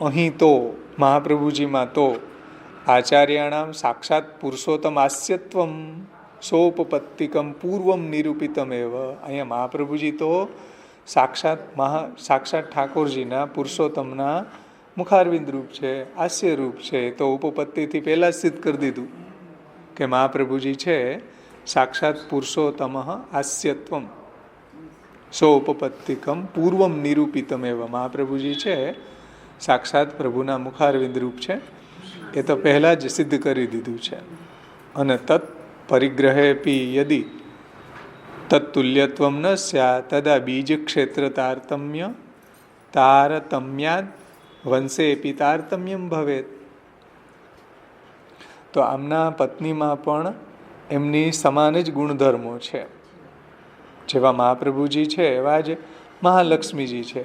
અહીં તો મહાપ્રભુજીમાં તો આચાર્યાણામ સાક્ષાત પુરુષોત્તમ આસ્યત્વમ સોપપત્તિકમ પૂર્વમ નિરૂપિતમ એવ. અહીંયા મહાપ્રભુજી તો સાક્ષાત ઠાકોરજીના પુરુષોત્તમના મુખારવિંદ રૂપ છે, આસ્ય રૂપ છે. તો ઉપપત્તિથી પહેલા જ સિદ્ધ કરી દીધું કે મહાપ્રભુજી છે સાક્ષાત પુરુષોત્તમ આસ્યત્વમ સોપપત્તિકમ પૂર્વમ નિરૂપિતમ એવ. મહાપ્રભુજી છે સાક્ષાત પ્રભુના મુખારવિંદ રૂપ છે, એ તો પહેલા જ સિદ્ધ કરી દીધું છે. અને તત્ પરિગ્રહેપી યદિ તત્તુલ્યત્વમ ન સ્યાત તદા બીજ ક્ષેત્ર તારતમ્યાદ વંશેપી તારતમ્યમ ભવેત. તો આમના પત્નીમાં પણ એમની સમાન જ ગુણધર્મો છે. જેવા મહાપ્રભુજી છે એવા જ મહાલક્ષ્મીજી છે.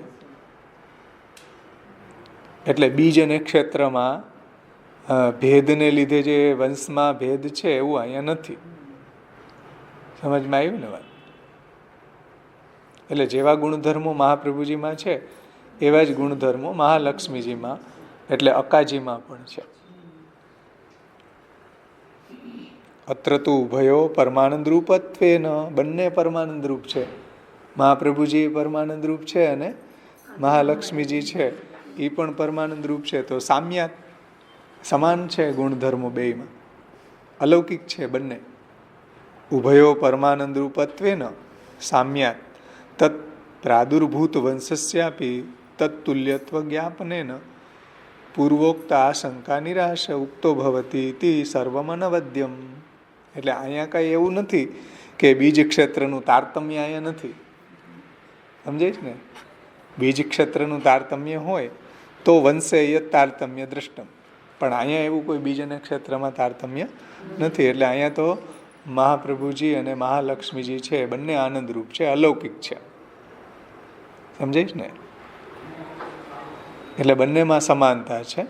એટલે બીજ અને ક્ષેત્રમાં ભેદને લીધે જે વંશમાં ભેદ છે એવું અહીંયા નથી. સમજમાં આવ્યું ને વાત? એટલે જેવા ગુણધર્મો મહાપ્રભુજીમાં છે એવા જ ગુણધર્મો મહાલક્ષ્મીજીમાં એટલે અકાજીમાં પણ છે. અત્ર તો ઉભયો પરમાનંદ રૂપત્વેન. બંને પરમાનંદ રૂપ છે. મહાપ્રભુજી પરમાનંદ રૂપ છે અને મહાલક્ષ્મીજી છે એ પણ પરમાનંદ રૂપ છે. તો સામ્યાત સમાન છે ગુણધર્મો બેયમાં, અલૌકિક છે બંને. ઉભયો પરમાનંદ રૂપત્વેન સામ્યાત તત્ પ્રાદુર્ભૂત વંશસ્યાપી તત્તુલ્યત્વ જ્ઞાપનેન પૂર્વોક્ત આશંકા નિરાશ ઉક્તો ભવતી તે સર્વમનવદ્યમ. એટલે અહીંયા કાંઈ એવું નથી કે બીજ ક્ષેત્રનું તારતમ્ય અહીંયા નથી. સમજાય ને? બીજ ક્ષેત્રનું તારતમ્ય હોય તો વંશે તારતમ્ય દ્રષ્ટમ. પણ અહીંયા એવું કોઈ બીજ અને ક્ષેત્રમાં તારતમ્ય નથી. એટલે અહીંયા તો મહાપ્રભુજી અને મહાલક્ષ્મીજી છે બંને આનંદરૂપ છે, અલૌકિક છે. સમજાય ને? એટલે બંનેમાં સમાનતા છે.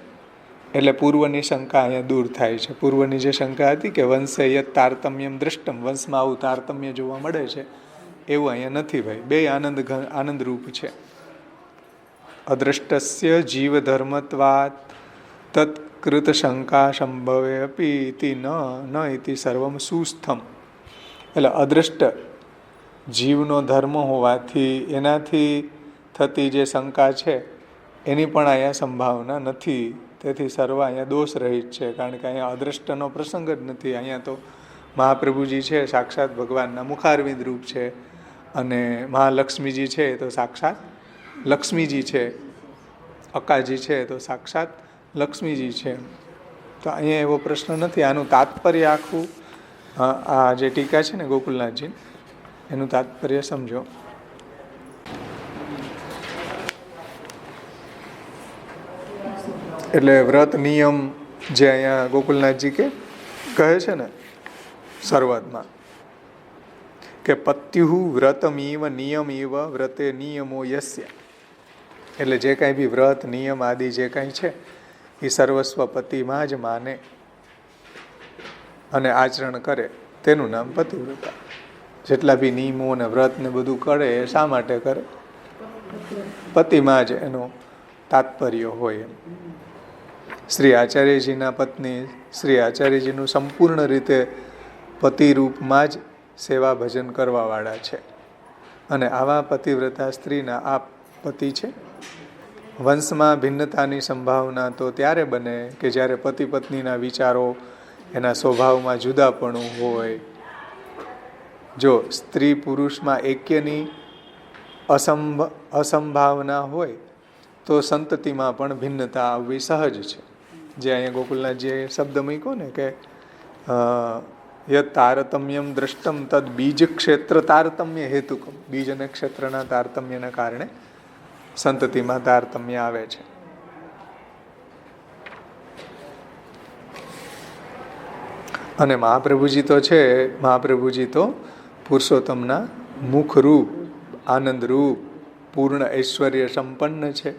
એટલે પૂર્વની શંકા અહીંયા દૂર થાય છે. પૂર્વની જે શંકા હતી કે વંશે યત તારતમ્યમ દૃષ્ટમ, વંશમાં આવું તારતમ્ય જોવા મળે છે, એવું અહીંયા નથી ભાઈ. બે આનંદરૂપ છે. અદ્રષ્ટસ્ય જીવધર્મત્વાત તત્કૃત શંકા સંભવે અપી ઇતિ ન ઇતિ સર્વમ સુસ્થમ. એટલે અદ્રષ્ટ જીવનો ધર્મ હોવાથી એનાથી થતી જે શંકા છે એની પણ અહીંયા સંભાવના નથી. તેથી સર્વ અહીંયા દોષ રહિત છે, કારણ કે અહીંયા અદ્રષ્ટનો પ્રસંગ જ નથી. અહીંયા તો મહાપ્રભુજી છે સાક્ષાત ભગવાનના મુખારવિંદ રૂપ છે, અને મહાલક્ષ્મીજી છે તો સાક્ષાત લક્ષ્મીજી છે, અક્કાજી છે તો સાક્ષાત લક્ષ્મીજી છે. તો અહીંયા એવો પ્રશ્ન નથી. આનું તાત્પર્ય આખું આ જે ટીકા છે ને ગોકુલનાથજી, એનું તાત્પર્ય સમજો. એટલે વ્રત નિયમ જે અહીંયા ગોકુલનાથજી કહે છે ને શરૂઆતમાં કે પત્યુ વ્રતમીવ નિયમીવ વ્રતે નિયમો યસ્ય, એટલે જે કાંઈ બી વ્રત નિયમ આદિ જે કાંઈ છે એ સર્વસ્વ પતિમાં જ માને અને આચરણ કરે તેનું નામ પતિવ્રતા. જેટલા બી નિયમો ને વ્રત ને બધું કરે એ શા માટે કરે? પતિમાં જ એનો તાત્પર્ય હોય એમ. શ્રી આચાર્યજીના પત્ની શ્રી આચાર્યજીનું સંપૂર્ણ રીતે પતિરૂપમાં જ સેવા ભજન કરવાવાળા છે, અને આવા પતિવ્રતા સ્ત્રીના આ પતિ છે. વંશમાં ભિન્નતાની સંભાવના તો ત્યારે બને કે જ્યારે પતિ પત્નીના વિચારો, એના સ્વભાવમાં જુદાપણું હોય. જો સ્ત્રી પુરુષમાં એક્યની અસંભાવના હોય તો સંતતિમાં પણ ભિન્નતા આવવી સહજ છે. જે અહીંયા ગોકુલનાથજીએ શબ્દ મૂક્યો ને કે યત તારતમ્યમ દ્રષ્ટમ તદ બીજ ક્ષેત્ર તારતમ્ય હેતુકમ, બીજ અને ક્ષેત્રના તારતમ્યના કારણે સંતતિમાં તારતમ્ય આવે છે. અને મહાપ્રભુજી તો છે, મહાપ્રભુજી તો પુરુષોત્તમના મુખરૂપ, આનંદરૂપ, પૂર્ણ ઐશ્વર્ય સંપન્ન છે,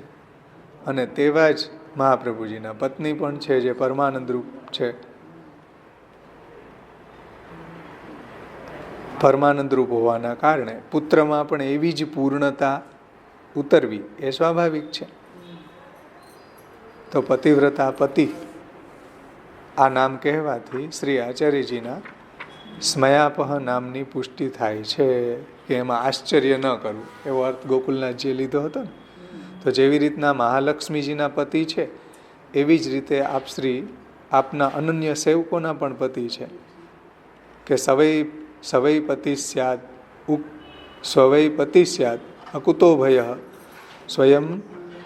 અને તેવા જ મહાપ્રભુજીના પત્ની પણ છે જે પરમાનંદ રૂપ છે. પરમાનંદ રૂપ હોવાના કારણે પુત્રમાં પણ એવી જ પૂર્ણતા ઉતરવી એ સ્વાભાવિક છે. તો પતિવ્રતા પતિ આ નામ કહેવાથી શ્રી આચાર્યજીના સ્મયાપહ નામની પુષ્ટિ થાય છે કે એમાં આશ્ચર્ય ન કરવું, એવો અર્થ ગોકુલનાથજીએ લીધો હતો ને. તો જેવી રીતના મહાલક્ષ્મીજીના પતિ છે એવી જ રીતે આપ શ્રી આપના અનન્ય સેવકોના પણ પતિ છે કે સવૈ પતિ સ્યાદ સ્વવૈ પતિ સ્યાદ અકુતો ભય સ્વયં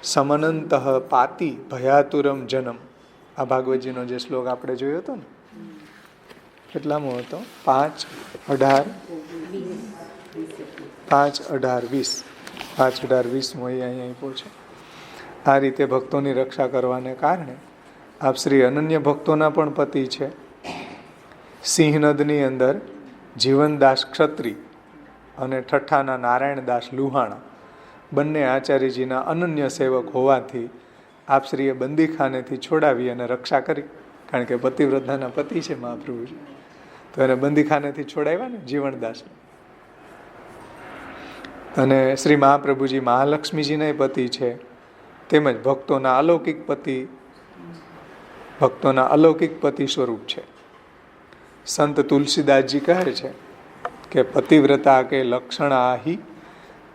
સમનંત પાતિ ભયાતુરમ જનમ. આ ભાગવતજીનો જે શ્લોક આપણે જોયો હતો ને, કેટલામો હતો? 5, 18, 20. 5, 18, 20 અહીંયા આપ્યો છે. આ રીતે ભક્તોની રક્ષા કરવાને કારણે આપ શ્રી અનન્ય ભક્તોના પણ પતિ છે. સિંહનદની અંદર જીવનદાસ ક્ષત્રિય અને ઠઠ્ઠાના નારાયણદાસ લુહાણા બંને આચાર્યજીના અનન્ય સેવક હોવાથી આપ શ્રીએ બંદીખાનેથી છોડાવી અને રક્ષા કરી. કારણ કે પતિવ્રતાના પતિ છે મહાપ્રભુજી, તો એને બંદીખાનેથી છોડાવ્યા ને જીવનદાસ. અને શ્રી મહાપ્રભુજી મહાલક્ષ્મીજીના પતિ છે, તેમજ ભક્તોના અલૌકિક પતિ સ્વરૂપ છે. સંત તુલસીદાસજી કહે છે કે પતિવ્રતા કે લક્ષણાહી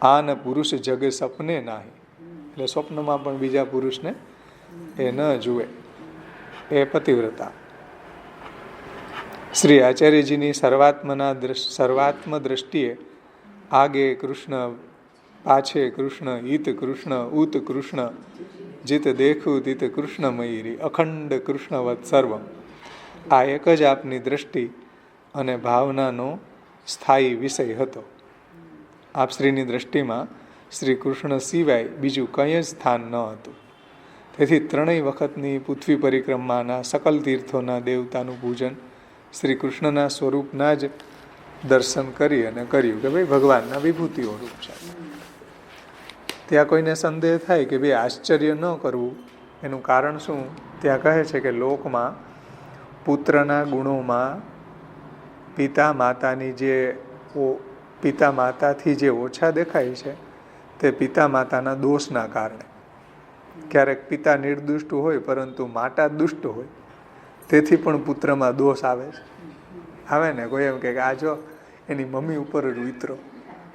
આન પુરુષ જગ સપને નાહી. એટલે સ્વપ્નમાં પણ બીજા પુરુષને એ ન જુએ, એ પતિવ્રતા. શ્રી આચાર્યજીની સર્વાત્મ દ્રષ્ટિએ આગે કૃષ્ણ, પાછે કૃષ્ણ, હિત કૃષ્ણ, ઉત કૃષ્ણ, જીત દેખું તિત કૃષ્ણમયી, અખંડ કૃષ્ણવત સર્વમ. આ એક જ આપની દ્રષ્ટિ અને ભાવનાનો સ્થાયી વિષય હતો. આપ શ્રીની દ્રષ્ટિમાં શ્રી કૃષ્ણ સિવાય બીજું કંઈ જ સ્થાન ન હતું. તેથી ત્રણેય વખતની પૃથ્વી પરિક્રમાના સકલ તીર્થોના દેવતાનું પૂજન શ્રી કૃષ્ણના સ્વરૂપના જ દર્શન કરી અને કર્યું કે ભાઈ ભગવાનના વિભૂતિઓ રૂપ છે. ત્યાં કોઈને સંદેહ થાય કે ભાઈ આશ્ચર્ય ન કરવું એનું કારણ શું? ત્યાં કહે છે કે લોકમાં પુત્રના ગુણોમાં પિતા માતાની પિતા માતાથી જે ઓછા દેખાય છે તે પિતા માતાના દોષના કારણે. ક્યારેક પિતા નિર્દુષ્ટ હોય પરંતુ માતા દુષ્ટ હોય, તેથી પણ પુત્રમાં દોષ આવે છે. આવે ને, કોઈ એમ કે આ જો એની મમ્મી ઉપર જ ઉતરો,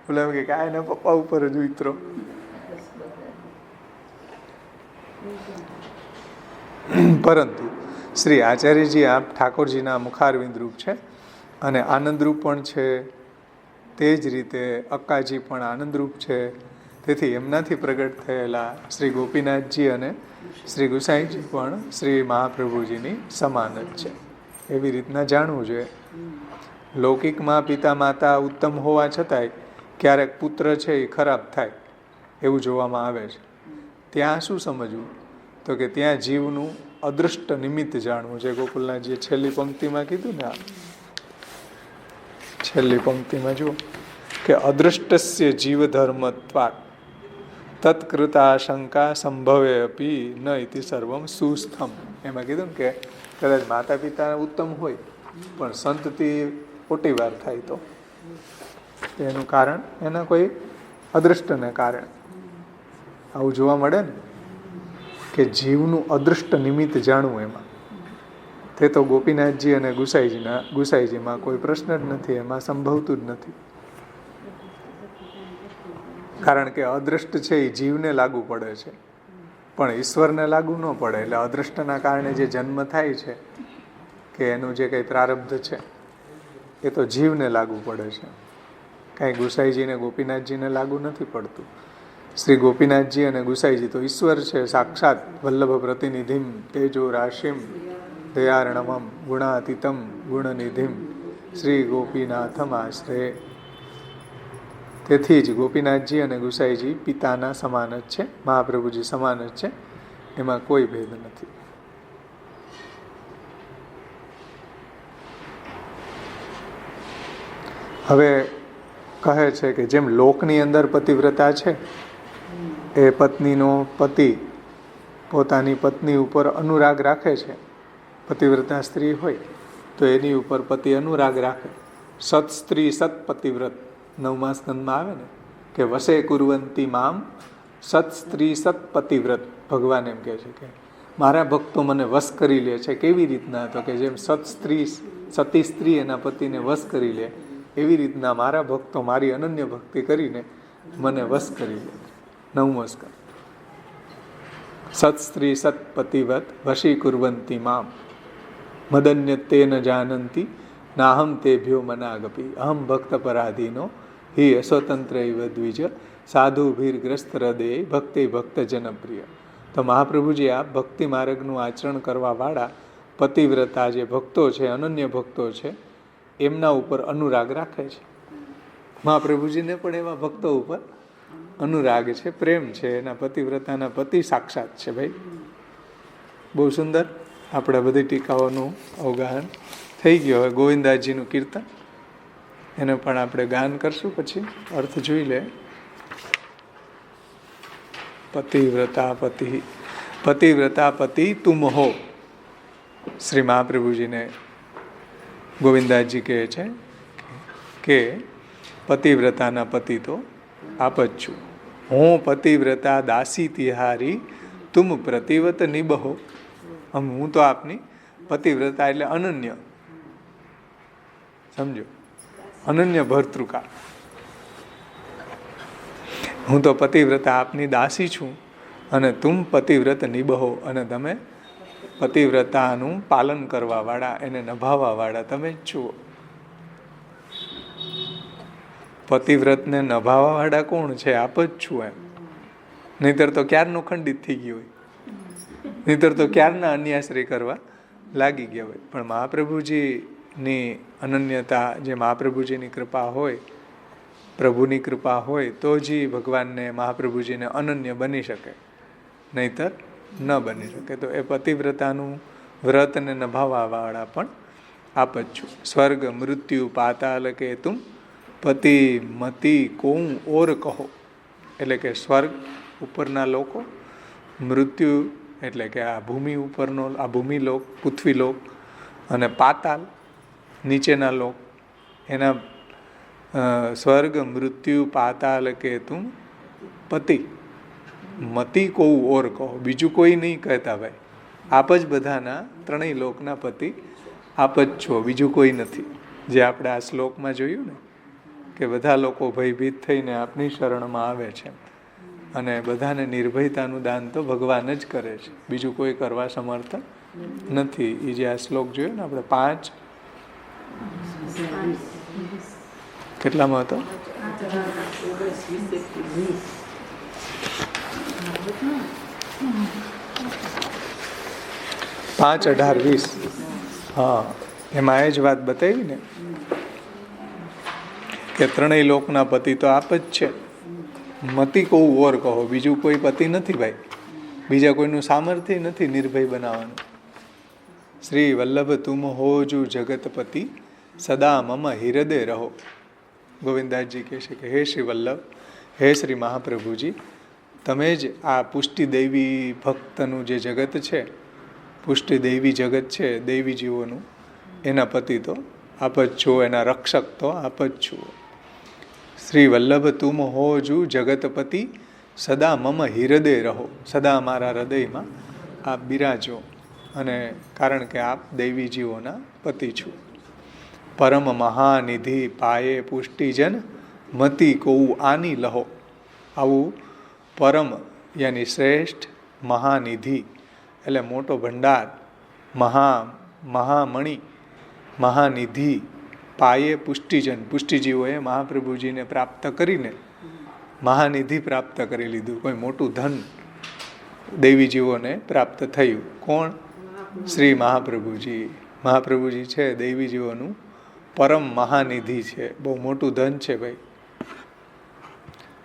બોલે એમ કે આ એના પપ્પા ઉપર જ ઉતરો. પરંતુ શ્રી આચાર્યજી આ ઠાકોરજીના મુખારવિંદ રૂપ છે અને આનંદરૂપ પણ છે. તે જ રીતે અક્કાજી પણ આનંદરૂપ છે. તેથી એમનાથી પ્રગટ થયેલા શ્રી ગોપીનાથજી અને શ્રી ગુસાઈજી પણ શ્રી મહાપ્રભુજીની સમાન જ છે. એવી રીતના જાણવું જોઈએ. લૌકિકમાં પિતા માતા ઉત્તમ હોવા છતાંય ક્યારેક પુત્ર છે એ ખરાબ થાય એવું જોવામાં આવે છે. ત્યાં શું સમજવું? તો કે ત્યાં જીવનું અદૃષ્ટ નિમિત્ત જાણવું છે. ગોકુલનાથજીએ છેલ્લી પંક્તિમાં કીધું ને, છેલ્લી પંક્તિમાં જુઓ કે અદૃષ્ટસ્ય જીવધર્મત્વાत् તત્કૃતાશંકા સંભવે અપી ન ઇતિ સર્વમ સુસ્થમ. એમાં કીધું ને કે કદાચ માતા પિતા ઉત્તમ હોય પણ સંતતિ ખોટી વાર થાય તો એનું કારણ એના કોઈ અદૃષ્ટને કારણે આવું જોવા મળે ને, કે જીવનું અદૃષ્ટ નિમિત્ત જાણવું. એમાં તે તો ગોપીનાથજી અને ગુસાઈજીમાં કોઈ પ્રશ્ન જ નથી, એમાં સંભવતું જ નથી. કારણ કે અદૃષ્ટ છે એ જીવને લાગુ પડે છે પણ ઈશ્વરને લાગુ ન પડે. એટલે અદૃષ્ટના કારણે જે જન્મ થાય છે કે એનું જે કંઈ પ્રારબ્ધ છે એ તો જીવને લાગુ પડે છે, કાંઈ ગુસાઈજીને ગોપીનાથજીને લાગુ નથી પડતું. શ્રી ગોપીનાથજી અને ગુસાઈજી તો ઈશ્વર છે સાક્ષાત. વલ્લભ પ્રતિનિધિમ તેજો રાશિમ દયાર્ણવમ ગુણાતીતમ ગુણનિધિમ શ્રી ગોપીનાથમ આશ્રય. તેથી જ ગોપીનાથજી અને ગુસાઈજી પિતાના સમાન જ છે, મહાપ્રભુજી સમાન જ છે, એમાં કોઈ ભેદ નથી. હવે કહે છે કે જેમ લોકની અંદર પતિવ્રતા છે એ પત્નીનો પતિ પોતાની પત્ની ઉપર અનુરાગ રાખે છે, પતિવ્રતા સ્ત્રી હોય તો એની ઉપર પતિ અનુરાગ રાખે. સત સ્ત્રી સત પતિવ્રત 9મા સ્કંદમાં આવે ને કે વશે કુર્વંતી મામ સત સ્ત્રી સત પતિવ્રત. ભગવાન એમ કહે છે કે મારા ભક્તો મને વશ કરી લે છે. કેવી રીતના? તો કે જેમ સતી સ્ત્રી એના પતિને વશ કરી લે એવી રીતના મારા ભક્તો મારી અનન્ય ભક્તિ કરીને મને વશ કરી લે. 9મો સ્કંદ. સત સ્ત્રી સત પતિવત વશી કુર્વંતી મામ મદન્ય તે ન જાનંતી નાહમ તેભ્યો મનાગપી અહમ ભક્ત પરાધીનો હિ અસ્વતંત્ર દ્વિજ સાધુભીર્ગ્રસ્ત હૃદય ભક્તિ ભક્ત જનપ્રિય. તો મહાપ્રભુજી આ ભક્તિ માર્ગનું આચરણ કરવા વાળા પતિવ્રતા જે ભક્તો છે, અનન્ય ભક્તો છે, એમના ઉપર અનુરાગ રાખે છે. મહાપ્રભુજીને પણ એવા ભક્તો ઉપર અનુરાગ છે, પ્રેમ છે. એના પતિવ્રતાના પતિ સાક્ષાત છે. ભાઈ બહુ સુંદર. આપણે બધી ટીકાઓનું અવગાહન થઈ ગયો. હવે ગોવિંદાજીનું કીર્તન એને પણ આપણે ગાન કરશું, પછી અર્થ જોઈ લે. પતિવ્રતા પતિ પતિવ્રતા પતિ તુમ હો. શ્રી મહાપ્રભુજીને ગોવિંદાજી કહે છે કે પતિવ્રતાના પતિ તો આપ જ છું. હું પતિવ્રતા દાસી તિહારી તુમ પ્રતિવત નિબહો. હું તો આપની પતિવ્રતા એટલે અનન્ય, સમજો, અનન્ય ભર્તૃકા. હું તો પતિવ્રતા આપની દાસી છું અને તુમ પતિવ્રત નિબહો, અને તમે પતિવ્રતાનું પાલન કરવા વાળા, એને નભાવવા વાળા તમે જ છો. પતિવ્રતને નભાવવા વાળા કોણ છે? આપ જ છું. એમ નહીતર તો ક્યારનું ખંડિત થઈ ગયું હોય, નહીતર તો ક્યારના અન્યાશ્રય કરવા લાગી ગયા હોય. પણ મહાપ્રભુજીની અનન્યતા, જે મહાપ્રભુજીની કૃપા હોય, પ્રભુની કૃપા હોય તો જ ભગવાનને, મહાપ્રભુજીને અનન્ય બની શકે, નહીતર ન બની શકે. તો એ પતિવ્રતાનું વ્રતને નભાવવા વાળા પણ આપ જ છું. સ્વર્ગ મૃત્યુ પાતાલ કે તુમ પતિ મતિ કોઉ ઓર કહો. એટલે કે સ્વર્ગ ઉપરના લોકો, મૃત્યુ એટલે કે આ ભૂમિ ઉપરનો, આ ભૂમિલોક, પૃથ્વીલોક અને પાતાલ નીચેના લોક, એના સ્વર્ગ મૃત્યુ પાતાલ કે તું પતિ મતિ કોઉ ઓર કહો, બીજું કોઈ નહીં કહેતા ભાઈ. આપ જ બધાના ત્રણેય લોકના પતિ આપ જ છો, બીજું કોઈ નથી. જે આપણે આ શ્લોકમાં જોયું ને કે બધા લોકો ભયભીત થઈને આપની શરણમાં આવે છે અને બધાને નિર્ભયતાનું દાન તો ભગવાન જ કરે છે, બીજું કોઈ કરવા સમર્થ નથી. એ જે આ શ્લોક જોયો ને આપણે 5 કેટલામાં હતો? 5, 18, 20. હા, એમાં એ જ વાત બતાવી ને કે ત્રણેય લોકના પતિ તો આપ જ છે. મતિ કહું ઓર કહો, બીજું કોઈ પતિ નથી ભાઈ, બીજા કોઈનું સામર્થ્ય નથી નિર્ભય બનાવવાનું. શ્રી વલ્લભ તુમ હોજુ જગતપતિ સદા મમ હિરદે રહો. ગોવિંદાસજી કહે છે કે હે શ્રી વલ્લભ, હે શ્રી મહાપ્રભુજી, તમે જ આ પુષ્ટિ દૈવી ભક્તનું જે જગત છે, પુષ્ટિ દૈવી જગત છે, દૈવી જીવોનું, એના પતિ તો આપ જ છો, એના રક્ષક તો આપ જ છો. શ્રી વલ્લભ તુમ હોજુ જગતપતિ સદા મમ હિરદે રહો, સદા મારા હૃદયમાં આપ બિરાજો, અને કારણ કે આપ દૈવી જીવોના પતિ છો. પરમ મહાનિધિ પાયે પુષ્ટિજન મતિ કોઉ આની લહો. આવું પરમ યાની શ્રેષ્ઠ, મહાનિધિ એટલે મોટો ભંડાર, મહામણિ, મહાનિધિ, પાયે પુષ્ટિજન, પુષ્ટિજીવોએ મહાપ્રભુજીને પ્રાપ્ત કરીને મહાનિધિ પ્રાપ્ત કરી લીધું, કોઈ મોટું ધન દૈવી જીવોને પ્રાપ્ત થયું. કોણ? શ્રી મહાપ્રભુજી. મહાપ્રભુજી છે દૈવી જીવોનું પરમ મહાનિધિ છે, બહુ મોટું ધન છે ભાઈ.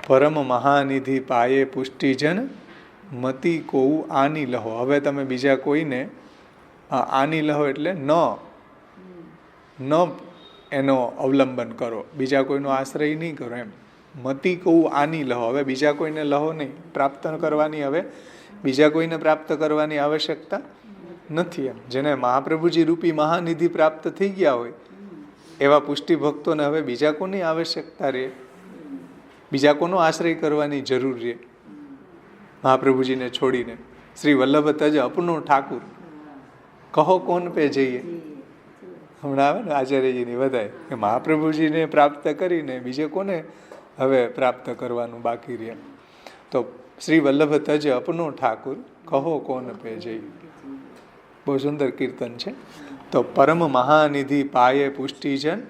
પરમ મહાનિધિ પાયે પુષ્ટિજન મતિ કોઉ આની લહો. હવે તમે બીજા કોઈને આની લહો એટલે ન એનો અવલંબન કરો, બીજા કોઈનો આશ્રય નહીં કરો એમ. મતિ કોઉ આની લહો, હવે બીજા કોઈને લહો નહીં, પ્રાપ્ત કરવાની હવે બીજા કોઈને પ્રાપ્ત કરવાની આવશ્યકતા નથી એમ. જેને મહાપ્રભુજી રૂપી મહાનિધિ પ્રાપ્ત થઈ ગયા હોય એવા પુષ્ટિ ભક્તોને હવે બીજા કોની આવશ્યકતા રહે, બીજા કોનો આશ્રય કરવાની જરૂર રહે મહાપ્રભુજીને છોડીને? શ્રી વલ્લભ તજ અપનો ઠાકુર કહો કોન પે જઈએ. હમણાં આવે ને આચાર્યજીની વધાય કે મહાપ્રભુજીને પ્રાપ્ત કરીને બીજે કોને હવે પ્રાપ્ત કરવાનું બાકી રહે? તો શ્રી વલ્લભ તજ અપનો ઠાકુર કહો કોન પે જઈએ. બહુ સુંદર કીર્તન છે. તો પરમ મહાનિધિ પાયે પુષ્ટિજન,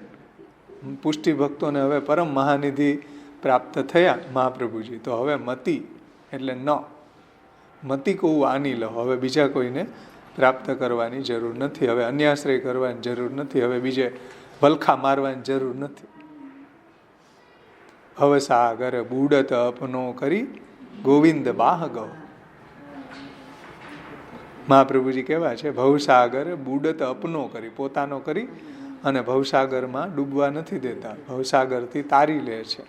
પુષ્ટિ ભક્તોને હવે પરમ મહાનિધિ પ્રાપ્ત થયા મહાપ્રભુજી, તો હવે મતિ એટલે ન મતિ કહું આની લો, હવે બીજા કોઈને પ્રાપ્ત કરવાની જરૂર નથી, હવે અન્યાશ્રય કરવાની જરૂર નથી, હવે બીજે વલખા મારવાની જરૂર નથી. હવે સાગર બુડત અપનો કરી ગોવિંદ બાહ ગૌ. મહાપ્રભુજી કેવા છે? ભવસાગર બુડત અપનો કરી, પોતાનો કરી અને ભવસાગરમાં ડૂબવા નથી દેતા, ભવસાગરથી તારી લે છે.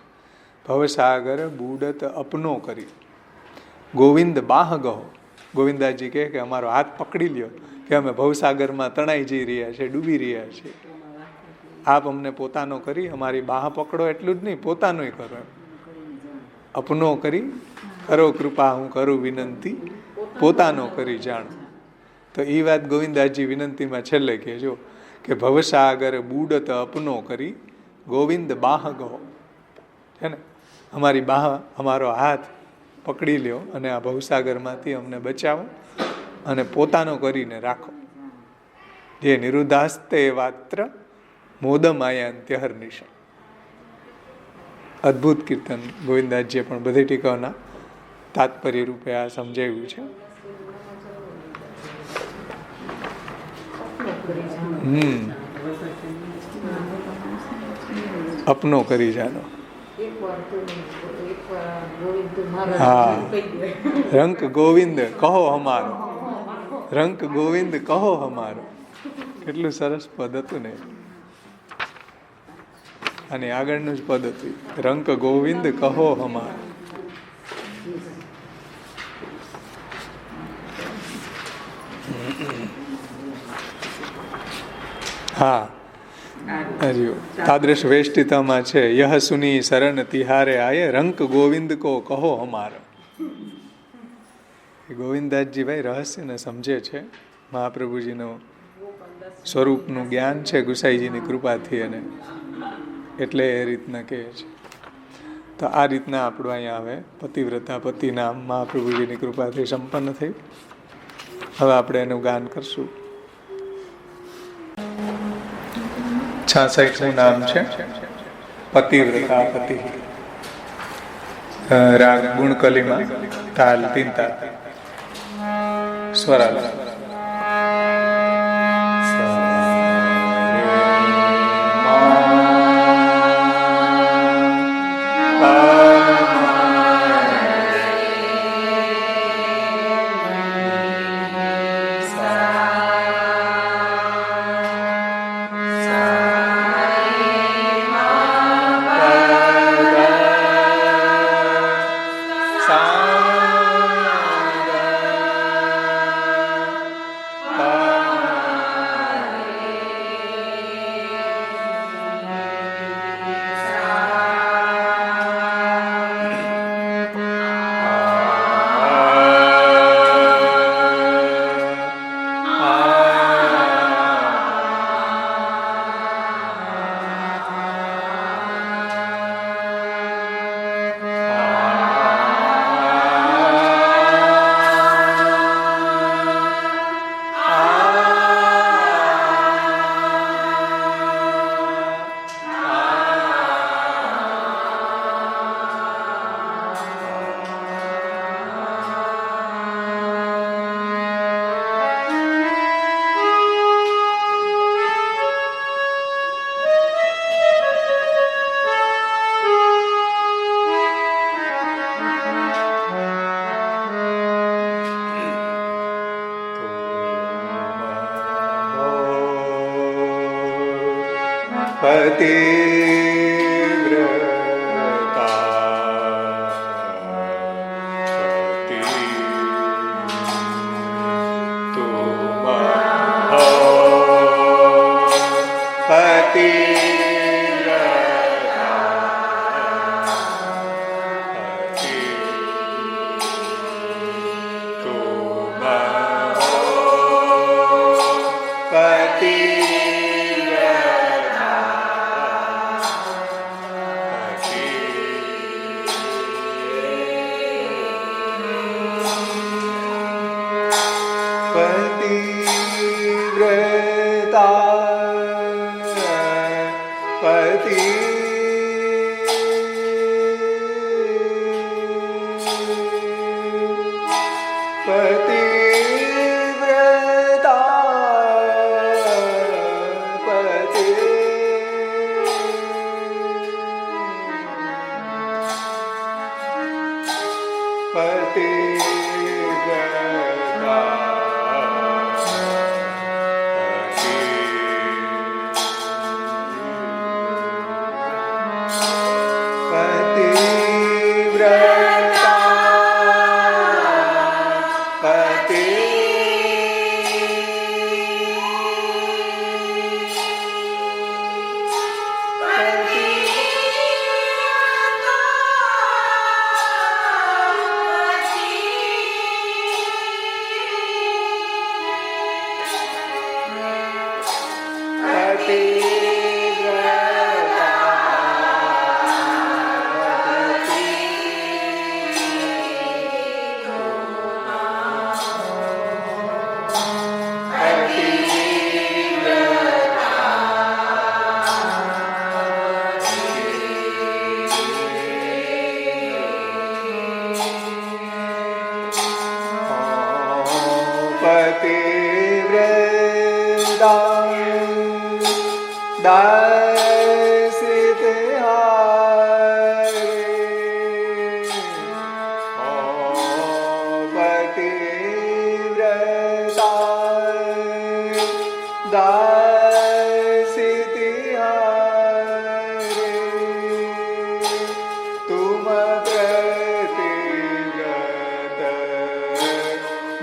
ભવસાગર બુડત અપનો કરી ગોવિંદ બાહ ગહો. ગોવિંદાજી કહે કે અમારો હાથ પકડી લ્યો કે અમે ભવસાગરમાં તણાઈ જઈ રહ્યા છે, ડૂબી રહ્યા છીએ. આપ અમને પોતાનો કરી અમારી બાહ પકડો, એટલું જ નહીં પોતાનોય કરો એમ. અપનો કરી કરો કૃપા, હું કરું વિનંતી પોતાનો કરી જાણ. તો એ વાત ગોવિંદાજી વિનંતીમાં છેલ્લે કહેજો કે ભવસાગર બુડત અપનો કરી ગોવિંદ બાહ ગહો. છે ને, અમારી બાહ, અમારો હાથ પકડી લ્યો અને આ ભવસાગરમાંથી અમને બચાવો અને પોતાનો કરીને રાખો. જે નિરુદ્ધાસ્તે વાત્ર મોદમાયાંત્ય હર્નિશ. અદ્ભુત કીર્તન ગોવિંદાજીએ પણ બધી ટીકાઓના તાત્પર્ય રૂપે આ સમજાવ્યું છે. અપનો કરી જાનો. હા, રંક ગોવિંદ કહો હમારો, રંક ગોવિંદ કહો હમારો. કેટલું સરસ પદ હતું ને. અને આગળનું જ પદ હતું, રંક ગોવિંદ કહો હમારો. હા, તાદૃશ વેષ્ટિતામાં છે, યહ સુની શરણ તિહારે આયે, રંક ગોવિંદ કો કહો હમાર. ગોવિંદદાસજી ભાઈ રહસ્યને સમજે છે, મહાપ્રભુજીનું સ્વરૂપનું જ્ઞાન છે ગુસાઈજીની કૃપાથી, અને એટલે એ રીતના કહે છે. તો આ રીતના આપણું અહીંયા હવે પતિવ્રતા પતિ નામ મહાપ્રભુજીની કૃપાથી સંપન્ન થઈ. હવે આપણે એનું ગાન કરશું. 66નું નામ છે પતિવ્રતા પતિ. રાગ ગુણકલીમાં, તાલ 3 તાલ, સ્વરાલ.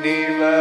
Diva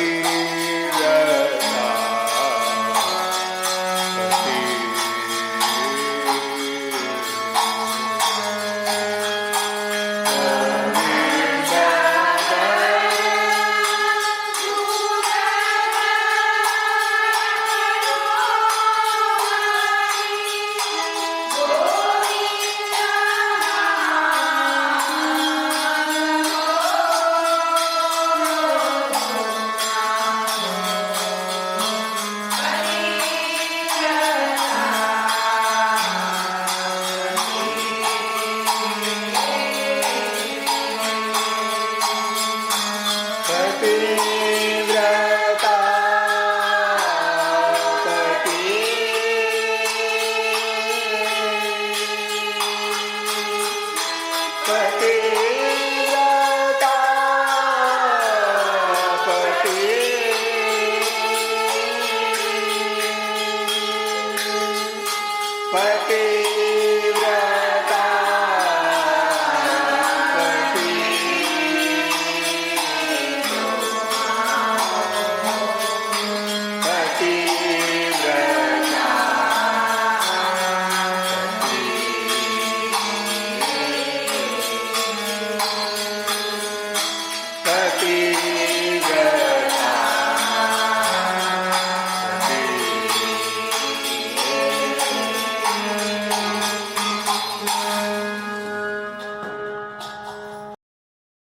કી જય.